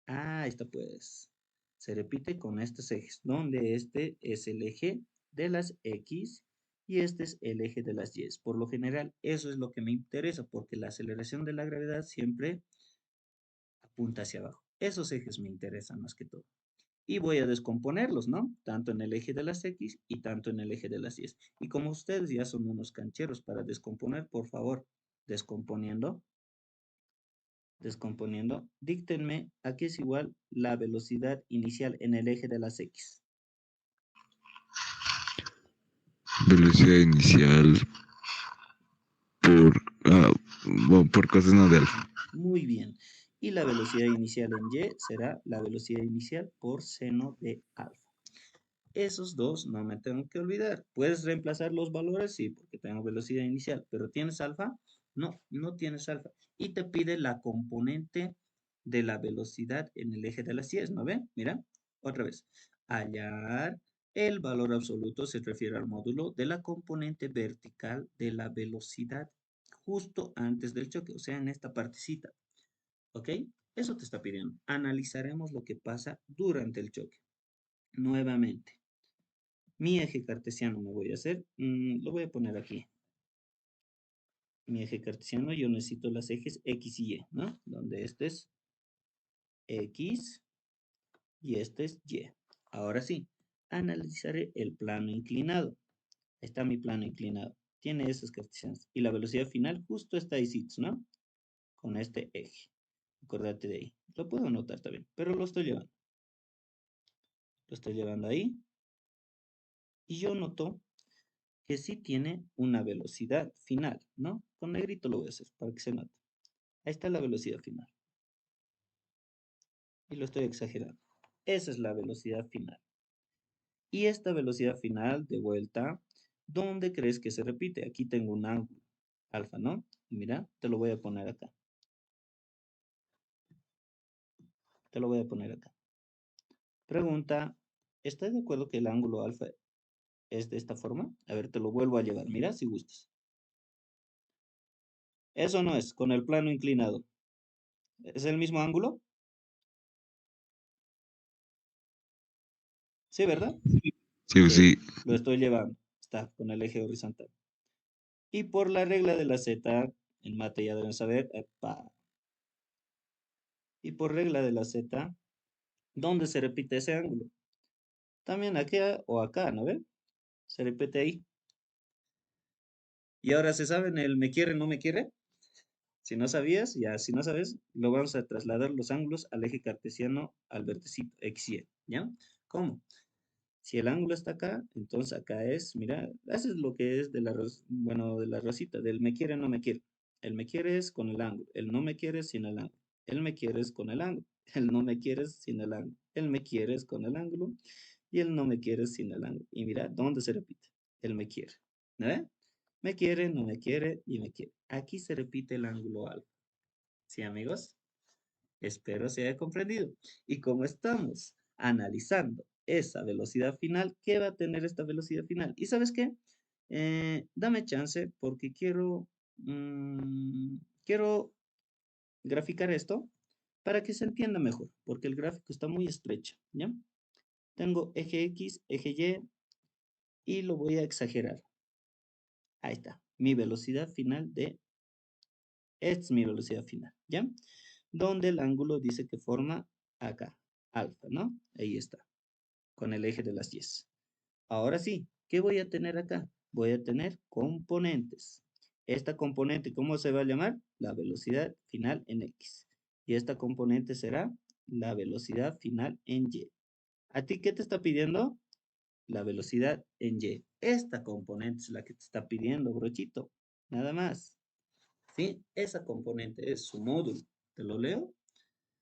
Ah, está pues. Se repite con estos ejes, donde este es el eje de las X y este es el eje de las Y. Por lo general, eso es lo que me interesa, porque la aceleración de la gravedad siempre apunta hacia abajo. Esos ejes me interesan más que todo. Y voy a descomponerlos, ¿no? Tanto en el eje de las X y tanto en el eje de las Y. Y como ustedes ya son unos cancheros para descomponer, por favor, descomponiendo, díctenme a qué es igual la velocidad inicial en el eje de las X. Velocidad inicial por, por coseno de alfa. Muy bien. Y la velocidad inicial en Y será la velocidad inicial por seno de alfa. Esos dos no me tengo que olvidar. ¿Puedes reemplazar los valores? Sí, porque tengo velocidad inicial. ¿Pero tienes alfa? No, no tienes alfa. Y te pide la componente de la velocidad en el eje de las Y, ¿no ven? Mira, otra vez. Hallar el valor absoluto se refiere al módulo de la componente vertical de la velocidad justo antes del choque, o sea, en esta partecita. ¿Ok? Eso te está pidiendo. Analizaremos lo que pasa durante el choque. Nuevamente. Mi eje cartesiano me voy a hacer, lo voy a poner aquí. Mi eje cartesiano, yo necesito las ejes X y Y, ¿no? Donde este es X y este es Y. Ahora sí, analizaré el plano inclinado. Ahí está mi plano inclinado. Tiene esas cartesianas. Y la velocidad final justo está ahí, ¿no? Con este eje. Acordate de ahí. Lo puedo anotar también, pero lo estoy llevando. Lo estoy llevando ahí. Y yo noto que sí tiene una velocidad final, ¿no? Con negrito lo voy a hacer para que se note. Ahí está la velocidad final. Y lo estoy exagerando. Esa es la velocidad final. Y esta velocidad final de vuelta, ¿dónde crees que se repite? Aquí tengo un ángulo, alfa, ¿no? Y mira, te lo voy a poner acá. Te lo voy a poner acá. Pregunta, ¿estás de acuerdo que el ángulo alfa es de esta forma? A ver, te lo vuelvo a llevar. Mira, si gustas. Eso no es, con el plano inclinado. ¿Es el mismo ángulo? Sí, ¿verdad? Sí, Sí, sí. lo estoy llevando. Está con el eje horizontal. Y por la regla de la Z, en mate ya deben saber, epa. Y por regla de la Z, ¿dónde se repite ese ángulo? También aquí o acá, ¿no ven? Se repite ahí. Y ahora se saben el me quiere, no me quiere. Si no sabías, ya si no sabes, lo vamos a trasladar los ángulos al eje cartesiano al vertecito x, y, ¿ya? ¿Cómo? Si el ángulo está acá, entonces acá es, mira, haces lo que es de la, bueno, de la rosita, del me quiere, no me quiere. El me quiere es con el ángulo, el no me quiere es sin el ángulo. El me quiere es con el ángulo, el no me quiere es sin el ángulo. El me quiere es con el ángulo y el no me quiere es sin el ángulo. Y mira, ¿dónde se repite? El me quiere, ¿no ve? Me quiere, no me quiere y me quiere. Aquí se repite el ángulo alfa. ¿Sí, amigos? Espero se haya comprendido. Y como estamos analizando esa velocidad final, ¿qué va a tener esta velocidad final? ¿Y sabes qué? Dame chance porque quiero graficar esto para que se entienda mejor, porque el gráfico está muy estrecho, ¿ya? Tengo eje X, eje Y lo voy a exagerar. Ahí está, mi velocidad final esta es mi velocidad final, ¿ya? Donde el ángulo dice que forma acá, alfa, ¿no? Ahí está, con el eje de las 10. Ahora sí, ¿qué voy a tener acá? Voy a tener componentes. Esta componente, ¿cómo se va a llamar? La velocidad final en X. Y esta componente será la velocidad final en Y. ¿A ti qué te está pidiendo? La velocidad en Y. Esta componente es la que te está pidiendo, brochito. Nada más. ¿Sí? Esa componente es su módulo. ¿Te lo leo?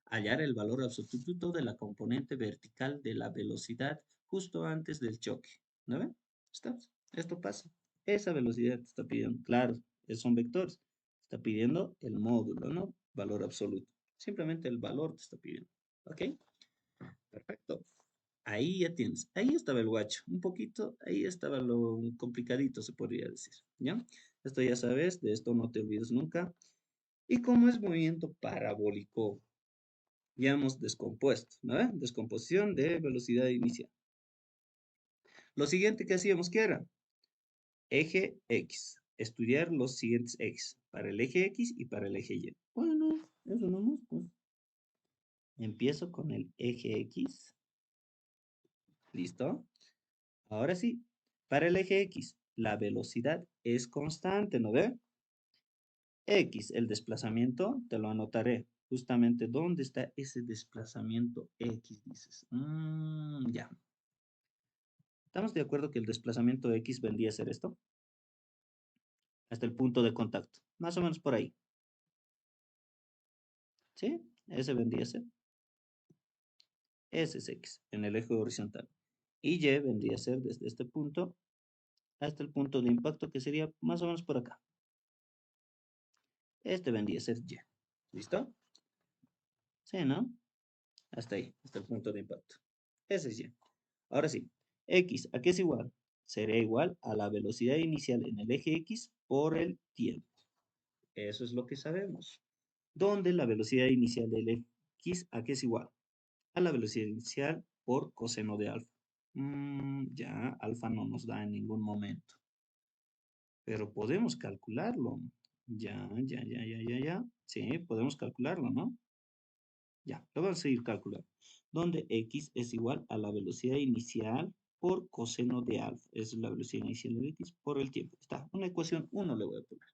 Hallar el valor absoluto de la componente vertical de la velocidad justo antes del choque. ¿No ven? Esto pasa. Esa velocidad te está pidiendo, claro, son vectores. Está pidiendo el módulo, ¿no? Valor absoluto. Simplemente el valor te está pidiendo. ¿Ok? Perfecto. Ahí ya tienes. Ahí estaba el guacho. Un poquito, ahí estaba lo complicadito, se podría decir. ¿Ya? Esto ya sabes, de esto no te olvides nunca. Y como es movimiento parabólico, ya hemos descompuesto, ¿no? Descomposición de velocidad inicial. Lo siguiente que hacíamos, ¿qué era? Eje X. Estudiar los siguientes ejes. Para el eje X y para el eje Y. Bueno, eso nomás, pues. Empiezo con el eje X. ¿Listo? Ahora sí, para el eje X, la velocidad es constante, ¿no ve? X, el desplazamiento, te lo anotaré. Justamente, ¿dónde está ese desplazamiento X? Dices. Ya. ¿Estamos de acuerdo que el desplazamiento X vendría a ser esto? Hasta el punto de contacto. Más o menos por ahí. ¿Sí? Ese vendría a ser. Ese es X, en el eje horizontal. Y Y vendría a ser desde este punto hasta el punto de impacto, que sería más o menos por acá. Este vendría a ser Y. ¿Listo? Sí, ¿no? Hasta ahí, hasta el punto de impacto. Ese es Y. Ahora sí, X, ¿a qué es igual? Será igual a la velocidad inicial en el eje X por el tiempo. Eso es lo que sabemos. Donde la velocidad inicial del X, ¿a qué es igual? A la velocidad inicial por coseno de alfa. Ya, alfa no nos da en ningún momento. Pero podemos calcularlo. Ya. Sí, podemos calcularlo, ¿no? Ya, lo vamos a seguir calculando. Donde x es igual a la velocidad inicial por coseno de alfa. Esa es la velocidad inicial de x por el tiempo. Está, una ecuación 1 le voy a poner.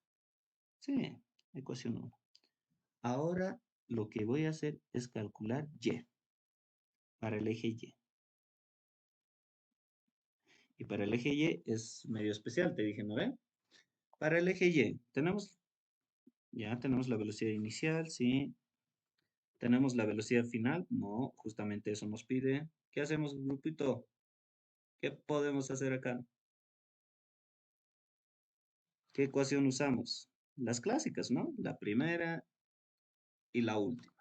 Sí, ecuación 1. Ahora lo que voy a hacer es calcular y para el eje y. Y para el eje y es medio especial, te dije, ¿no ven? Para el eje y tenemos, ya tenemos la velocidad inicial, sí. ¿Tenemos la velocidad final? No, justamente eso nos pide. ¿Qué hacemos, grupito? ¿Qué podemos hacer acá? ¿Qué ecuación usamos? Las clásicas, ¿no? La primera y la última.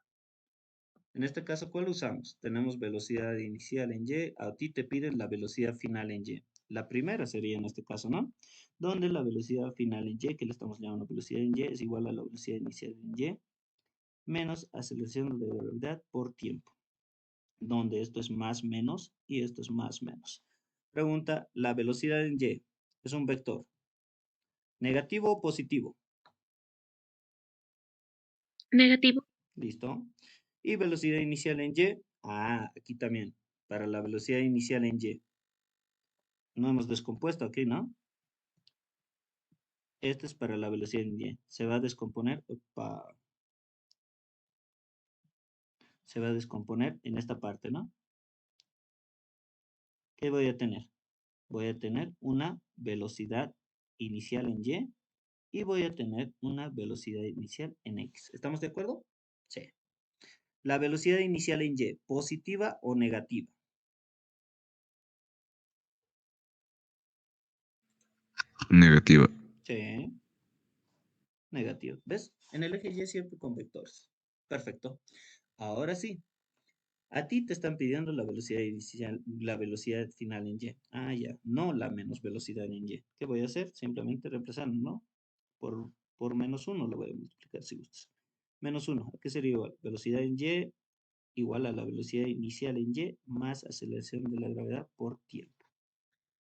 En este caso, ¿cuál usamos? Tenemos velocidad inicial en y, a ti te piden la velocidad final en y. La primera sería en este caso, ¿no? Donde la velocidad final en y, que le estamos llamando velocidad en y, es igual a la velocidad inicial en y, menos aceleración de gravedad por tiempo. Donde esto es más menos y esto es más menos. Pregunta, ¿la velocidad en y es un vector negativo o positivo? Negativo. ¿Listo? Y velocidad inicial en y. Aquí también. Para la velocidad inicial en y. No hemos descompuesto aquí, ¿no? Este es para la velocidad en y. Se va a descomponer. Se va a descomponer en esta parte, ¿no? ¿Qué voy a tener? Voy a tener una velocidad inicial en y voy a tener una velocidad inicial en x. ¿Estamos de acuerdo? Sí. La velocidad inicial en y, ¿positiva o negativa? Negativa. Sí, negativa. ¿Ves? En el eje y siempre con vectores. Perfecto. Ahora sí. A ti te están pidiendo la velocidad inicial, la velocidad final en y. Ya. No la menos velocidad en y. ¿Qué voy a hacer? Simplemente reemplazando, ¿no? Por menos 1 lo voy a multiplicar si gustas. Menos 1. ¿A qué sería igual? Velocidad en y igual a la velocidad inicial en y más aceleración de la gravedad por tiempo.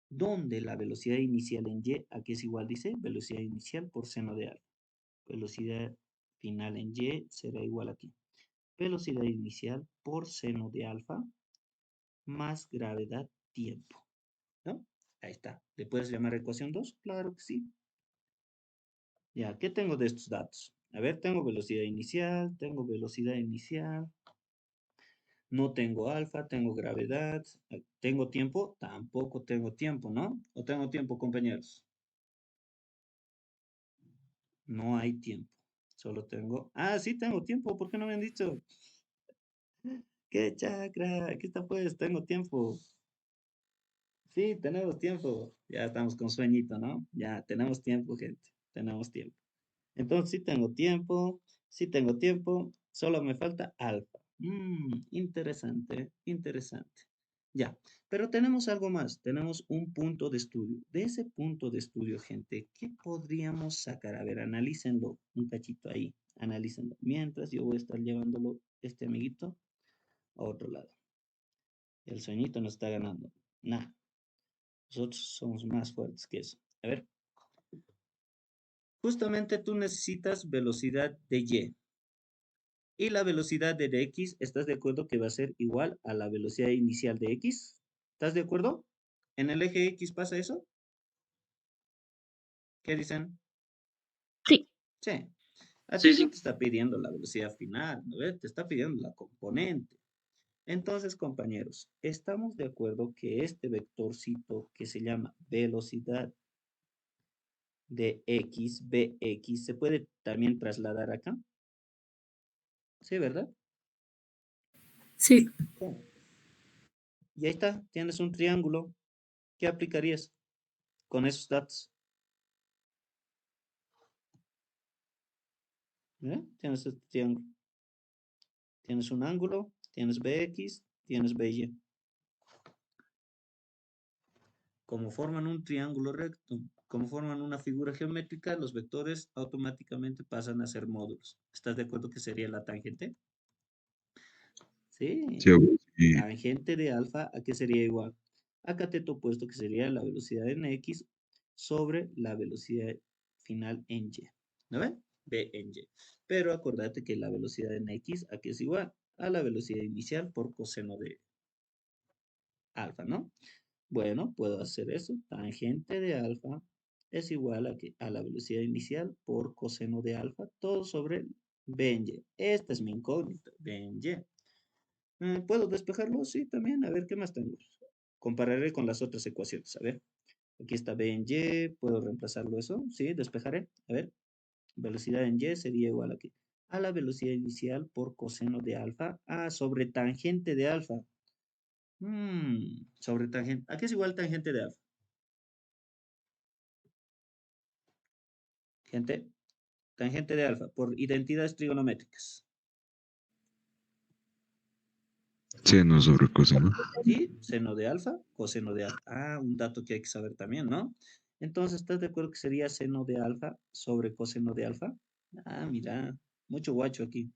Donde la velocidad inicial en y, aquí es igual, dice, velocidad inicial por seno de alfa. Velocidad final en y será igual aquí. Velocidad inicial por seno de alfa más gravedad tiempo. ¿No? Ahí está. ¿Le puedes llamar ecuación 2? Claro que sí. Ya, ¿qué tengo de estos datos? A ver, tengo velocidad inicial, no tengo alfa, tengo gravedad, ¿tengo tiempo? Tampoco tengo tiempo, ¿no? ¿O tengo tiempo, compañeros? No hay tiempo. Solo tengo... sí tengo tiempo. ¿Por qué no me han dicho? ¿Qué chakra? Aquí está pues, tengo tiempo. Sí, tenemos tiempo. Ya estamos con sueñito, ¿no? Ya tenemos tiempo, gente. Tenemos tiempo. Entonces sí tengo tiempo. Solo me falta alfa. Interesante, interesante. Ya, pero tenemos algo más. Tenemos un punto de estudio. De ese punto de estudio, gente, ¿qué podríamos sacar? A ver, analícenlo un cachito ahí. Analícenlo. Mientras yo voy a estar llevándolo, este amiguito, a otro lado. El sueñito nos está ganando. Nada. Nosotros somos más fuertes que eso. A ver. Justamente tú necesitas velocidad de y. Y la velocidad de x, ¿estás de acuerdo que va a ser igual a la velocidad inicial de x? ¿Estás de acuerdo? ¿En el eje x pasa eso? ¿Qué dicen? Sí. Sí. A ti Sí, no sí. te está pidiendo la velocidad final, ¿no ves? Te está pidiendo la componente. Entonces, compañeros, estamos de acuerdo que este vectorcito que se llama velocidad de x, bx, se puede también trasladar acá. Sí, ¿verdad? Sí. Sí. Y ahí está, tienes un triángulo. ¿Qué aplicarías con esos datos? Tienes este triángulo. Tienes un ángulo, tienes bx, tienes by. Como forman un triángulo recto, como forman una figura geométrica, los vectores automáticamente pasan a ser módulos. ¿Estás de acuerdo que sería la tangente? Sí. Sí, y Tangente de alfa, ¿a qué sería igual? A cateto opuesto, que sería la velocidad en x sobre la velocidad final en y. ¿No ven? B en y. Pero acordate que la velocidad en x, ¿a qué es igual? a la velocidad inicial por coseno de alfa, ¿no? Bueno, puedo hacer eso. Tangente de alfa es igual a la velocidad inicial por coseno de alfa, todo sobre b en y. Esta es mi incógnita, b en y. ¿Puedo despejarlo? Sí, también. A ver, ¿qué más tengo? Compararé con las otras ecuaciones. A ver, aquí está b en y. ¿Puedo reemplazarlo eso? Sí, despejaré. A ver, velocidad en y sería igual a qué? A la velocidad inicial por coseno de alfa sobre tangente de alfa. Sobre tangente. ¿A qué es igual tangente de alfa? Gente, tangente de alfa por identidades trigonométricas. Seno sobre coseno. ¿Sí? Seno de alfa, coseno de alfa. Ah, un dato que hay que saber también, ¿no? Entonces, ¿estás de acuerdo que sería seno de alfa sobre coseno de alfa? Ah, mira, mucho guacho aquí.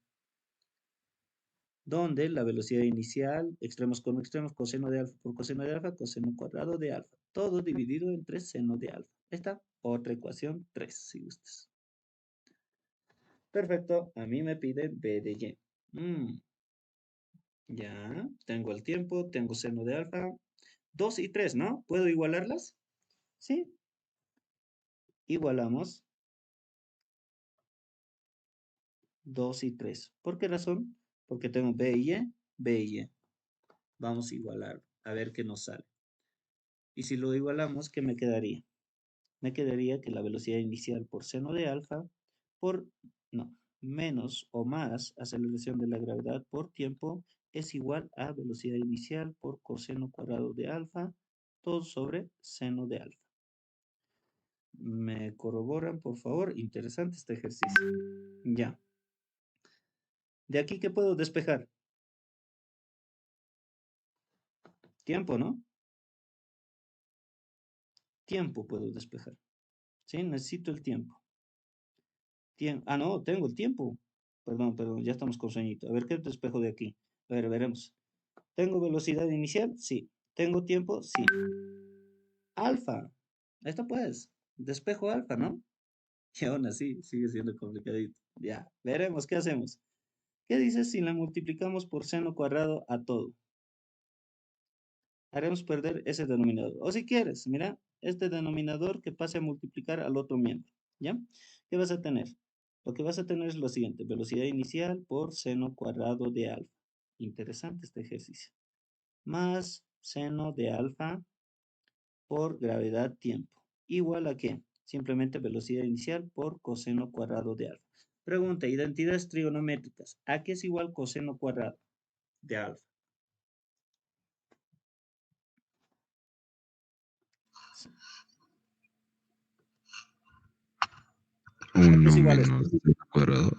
Donde la velocidad inicial, extremos con extremos, coseno de alfa por coseno de alfa, coseno cuadrado de alfa. Todo dividido entre seno de alfa. Esta otra ecuación 3, si gustas. Perfecto, a mí me pide b de y. Ya, tengo el tiempo, tengo seno de alfa. 2 y 3, ¿no? ¿Puedo igualarlas? Sí, igualamos 2 y 3. ¿Por qué razón? Porque tengo b y y, b y y. Vamos a igualar, a ver qué nos sale. Y si lo igualamos, ¿qué me quedaría? Me quedaría que la velocidad inicial por seno de alfa por, no, menos o más aceleración de la gravedad por tiempo es igual a velocidad inicial por coseno cuadrado de alfa, todo sobre seno de alfa. ¿Me corroboran, por favor? Interesante este ejercicio. Ya. ¿De aquí qué puedo despejar? Tiempo, ¿no? Tiempo puedo despejar. ¿Sí? Necesito el tiempo. No, tengo el tiempo. Perdón, ya estamos con sueñito. A ver, ¿qué despejo de aquí? A ver, veremos. ¿Tengo velocidad inicial? Sí. ¿Tengo tiempo? Sí. Alfa. Esto pues. Despejo alfa, ¿no? Y aún así sigue siendo complicadito. Ya, veremos qué hacemos. ¿Qué dices si la multiplicamos por seno cuadrado a todo? Haremos perder ese denominador. O si quieres, mira, este denominador que pase a multiplicar al otro miembro. ¿Ya? ¿Qué vas a tener? Lo que vas a tener es lo siguiente. Velocidad inicial por seno cuadrado de alfa. Interesante este ejercicio. Más seno de alfa por gravedad tiempo. ¿Igual a qué? Simplemente velocidad inicial por coseno cuadrado de alfa. Pregunta, identidades trigonométricas. ¿A qué es igual coseno cuadrado de alfa? ¿A qué es 1 igual esto? menos seno cuadrado.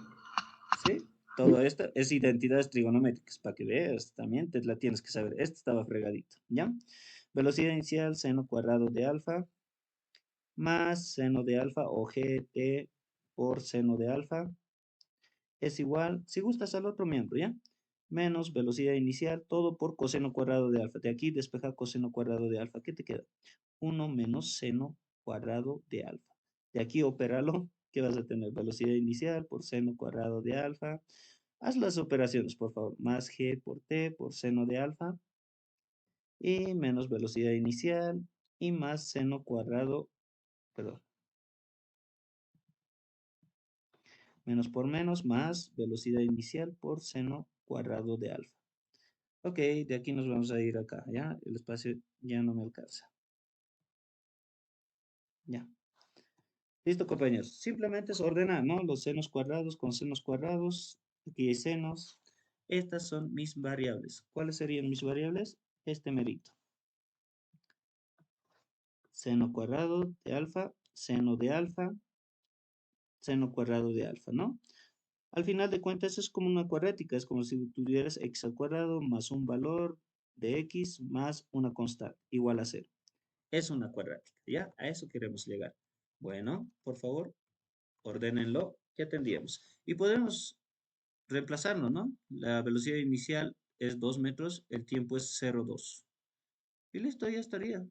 ¿Sí? Todo esto es identidades trigonométricas. Para que veas, también te la tienes que saber. Este estaba fregadito, ¿ya? Velocidad inicial, seno cuadrado de alfa, más seno de alfa o gt por seno de alfa, es igual, si gustas al otro miembro, ¿ya? Menos velocidad inicial, todo por coseno cuadrado de alfa. De aquí despeja coseno cuadrado de alfa. ¿Qué te queda? 1 menos seno cuadrado de alfa. De aquí opéralo. ¿Qué vas a tener? Velocidad inicial por seno cuadrado de alfa. Haz las operaciones, por favor. Más g por t por seno de alfa. Y menos velocidad inicial. Y más seno cuadrado, perdón. Menos por menos más velocidad inicial por seno cuadrado de alfa. Ok, de aquí nos vamos a ir acá, ¿ya? El espacio ya no me alcanza. Ya. Listo, compañeros. Simplemente es ordenar, ¿no? Los senos cuadrados con senos cuadrados. Aquí hay senos. Estas son mis variables. ¿Cuáles serían mis variables? Este merito. Seno cuadrado de alfa, seno cuadrado de alfa, ¿no? Al final de cuentas es como una cuadrática. Es como si tuvieras x al cuadrado más un valor de x más una constante igual a 0. Es una cuadrática, ¿ya? A eso queremos llegar. Bueno, por favor, ordénenlo. ¿Qué tendríamos? Y podemos reemplazarlo, ¿no? La velocidad inicial es 2 metros, el tiempo es 0,2. Y listo, ya estaría.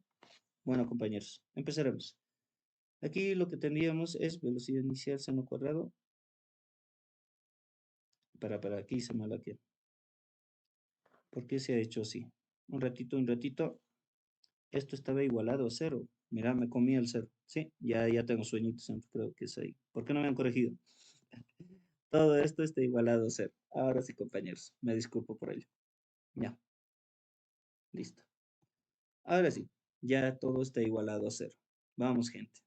Bueno, compañeros, empezaremos. Aquí lo que tendríamos es velocidad inicial seno cuadrado. Para aquí se mal aquí. ¿Por qué se ha hecho así? Un ratito. Esto estaba igualado a 0. Mira, me comí el 0. Sí, ya tengo sueñitos, creo que es ahí. ¿Por qué no me han corregido? Todo esto está igualado a 0. Ahora sí, compañeros, me disculpo por ello. Ya, listo. Ahora sí, ya todo está igualado a 0. Vamos, gente.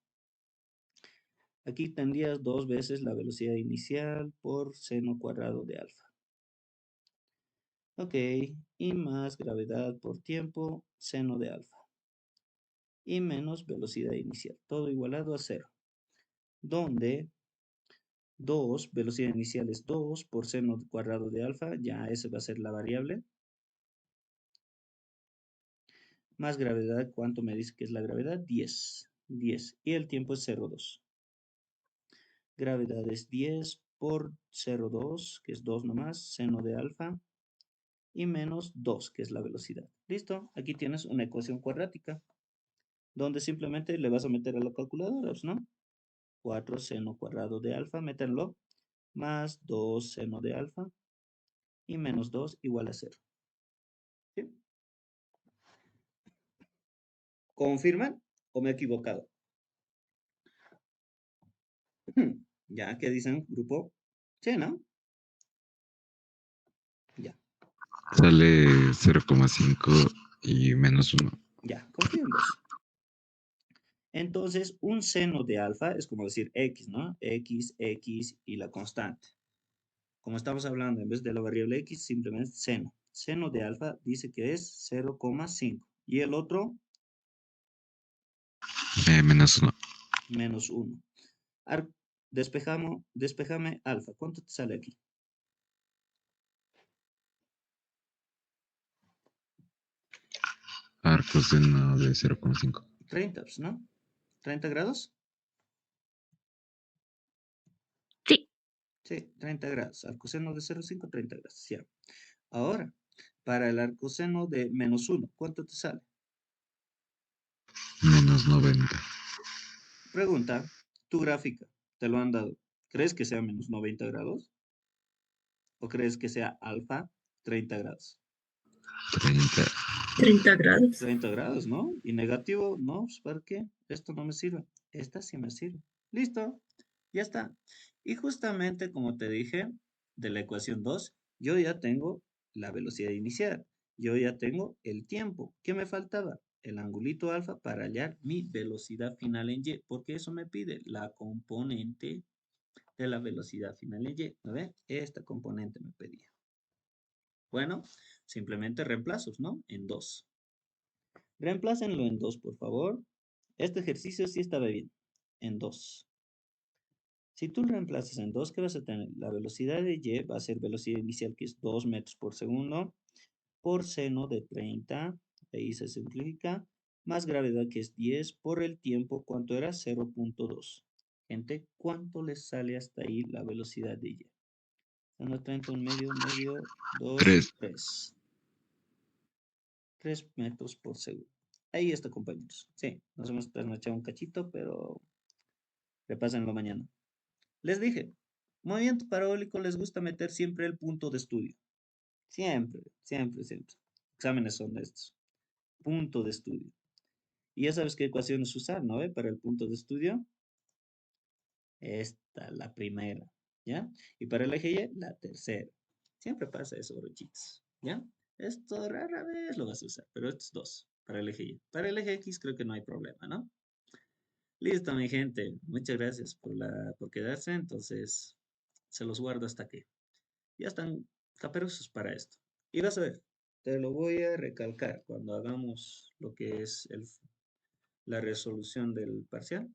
Aquí tendrías 2 veces la velocidad inicial por seno cuadrado de alfa. Ok, y más gravedad por tiempo, seno de alfa. Y menos velocidad inicial, todo igualado a 0. Donde 2, velocidad inicial es 2 por seno cuadrado de alfa, ya esa va a ser la variable. Más gravedad, ¿cuánto me dice que es la gravedad? 10. Y el tiempo es 0,2. Gravedad es 10 por 0,2, que es 2 nomás, seno de alfa, y menos 2, que es la velocidad. ¿Listo? Aquí tienes una ecuación cuadrática, donde simplemente le vas a meter a la calculadora, ¿no? 4 seno cuadrado de alfa, métanlo, más 2 seno de alfa, y menos 2 igual a 0. ¿Sí? ¿Confirman o me he equivocado? Ya, ¿qué dicen, grupo? Sí, ¿no? Ya, Sale 0,5 y menos 1. ya, confío en vos. Entonces, un seno de alfa es como decir x, ¿no? X y la constante. Como estamos hablando, en vez de la variable x, simplemente seno. Seno de alfa dice que es 0,5. Y el otro, Menos 1. menos 1. Despejame alfa. ¿Cuánto te sale aquí? Arcoseno de 0,5. 30, pues, ¿no? ¿30 grados? Sí, Sí, 30 grados. Arcoseno de 0,5, 30 grados. Ya. Ahora, para el arcoseno de menos 1, ¿cuánto te sale? Menos 90. Pregunta, tu gráfica, te lo han dado. ¿Crees que sea menos 90 grados? ¿O crees que sea alfa 30 grados? 30. 30 grados. 30 grados, ¿no? Y negativo, no, pues ¿para qué? Esto no me sirve. Esta sí me sirve. Listo, ya está. Y justamente como te dije, de la ecuación 2, yo ya tengo la velocidad inicial. Yo ya tengo el tiempo. ¿Qué me faltaba? El angulito alfa para hallar mi velocidad final en y, porque eso me pide la componente de la velocidad final en y. ¿No ve? Esta componente me pedía. Bueno, simplemente reemplazos, ¿no? En 2. Reemplácenlo en 2, por favor. Este ejercicio sí estaba bien. En 2. Si tú reemplazas en 2, ¿qué vas a tener? La velocidad de y va a ser velocidad inicial, que es 2 metros por segundo, por seno de 30. Ahí se simplifica. Más gravedad, que es 10, por el tiempo, ¿cuánto era? 0,2. Gente, ¿cuánto les sale hasta ahí la velocidad de y? Seno 30, un medio, 2, 3. 3. 3 metros por segundo. Ahí está, compañeros. Sí, nos hemos trasnochado un cachito, pero repásenlo mañana. Les dije, movimiento parabólico les gusta meter siempre el punto de estudio. Siempre. Exámenes son de estos. Punto de estudio. Y ya sabes qué ecuaciones usar, ¿no? Para el punto de estudio. Esta, la primera, ¿ya? Y para el eje Y, la tercera. Siempre pasa eso, brochitos, ¿ya? Esto rara vez lo vas a usar, pero estos dos, para el eje Y. Para el eje X creo que no hay problema, ¿no? Listo, mi gente. Muchas gracias por quedarse. Entonces, se los guardo hasta aquí. Ya están caperusos para esto. Y vas a ver, te lo voy a recalcar cuando hagamos lo que es la resolución del parcial.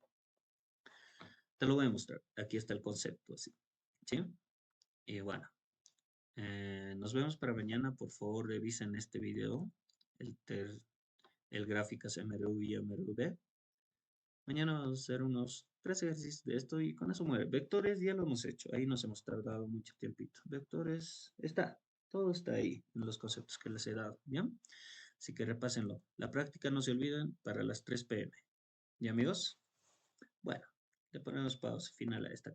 Te lo voy a mostrar. Aquí está el concepto, así. ¿Sí? Y bueno, nos vemos para mañana. Por favor, revisen este video, el gráficas MRV y MRV. Mañana vamos a hacer unos 3 ejercicios de esto y con eso muere. Vectores ya lo hemos hecho. Ahí nos hemos tardado mucho tiempito. Vectores, está. Todo está ahí en los conceptos que les he dado. ¿Bien? Así que repásenlo. La práctica no se olviden para las 3 p.m. ¿Ya, amigos? Bueno, le ponemos pausa final a esta clase.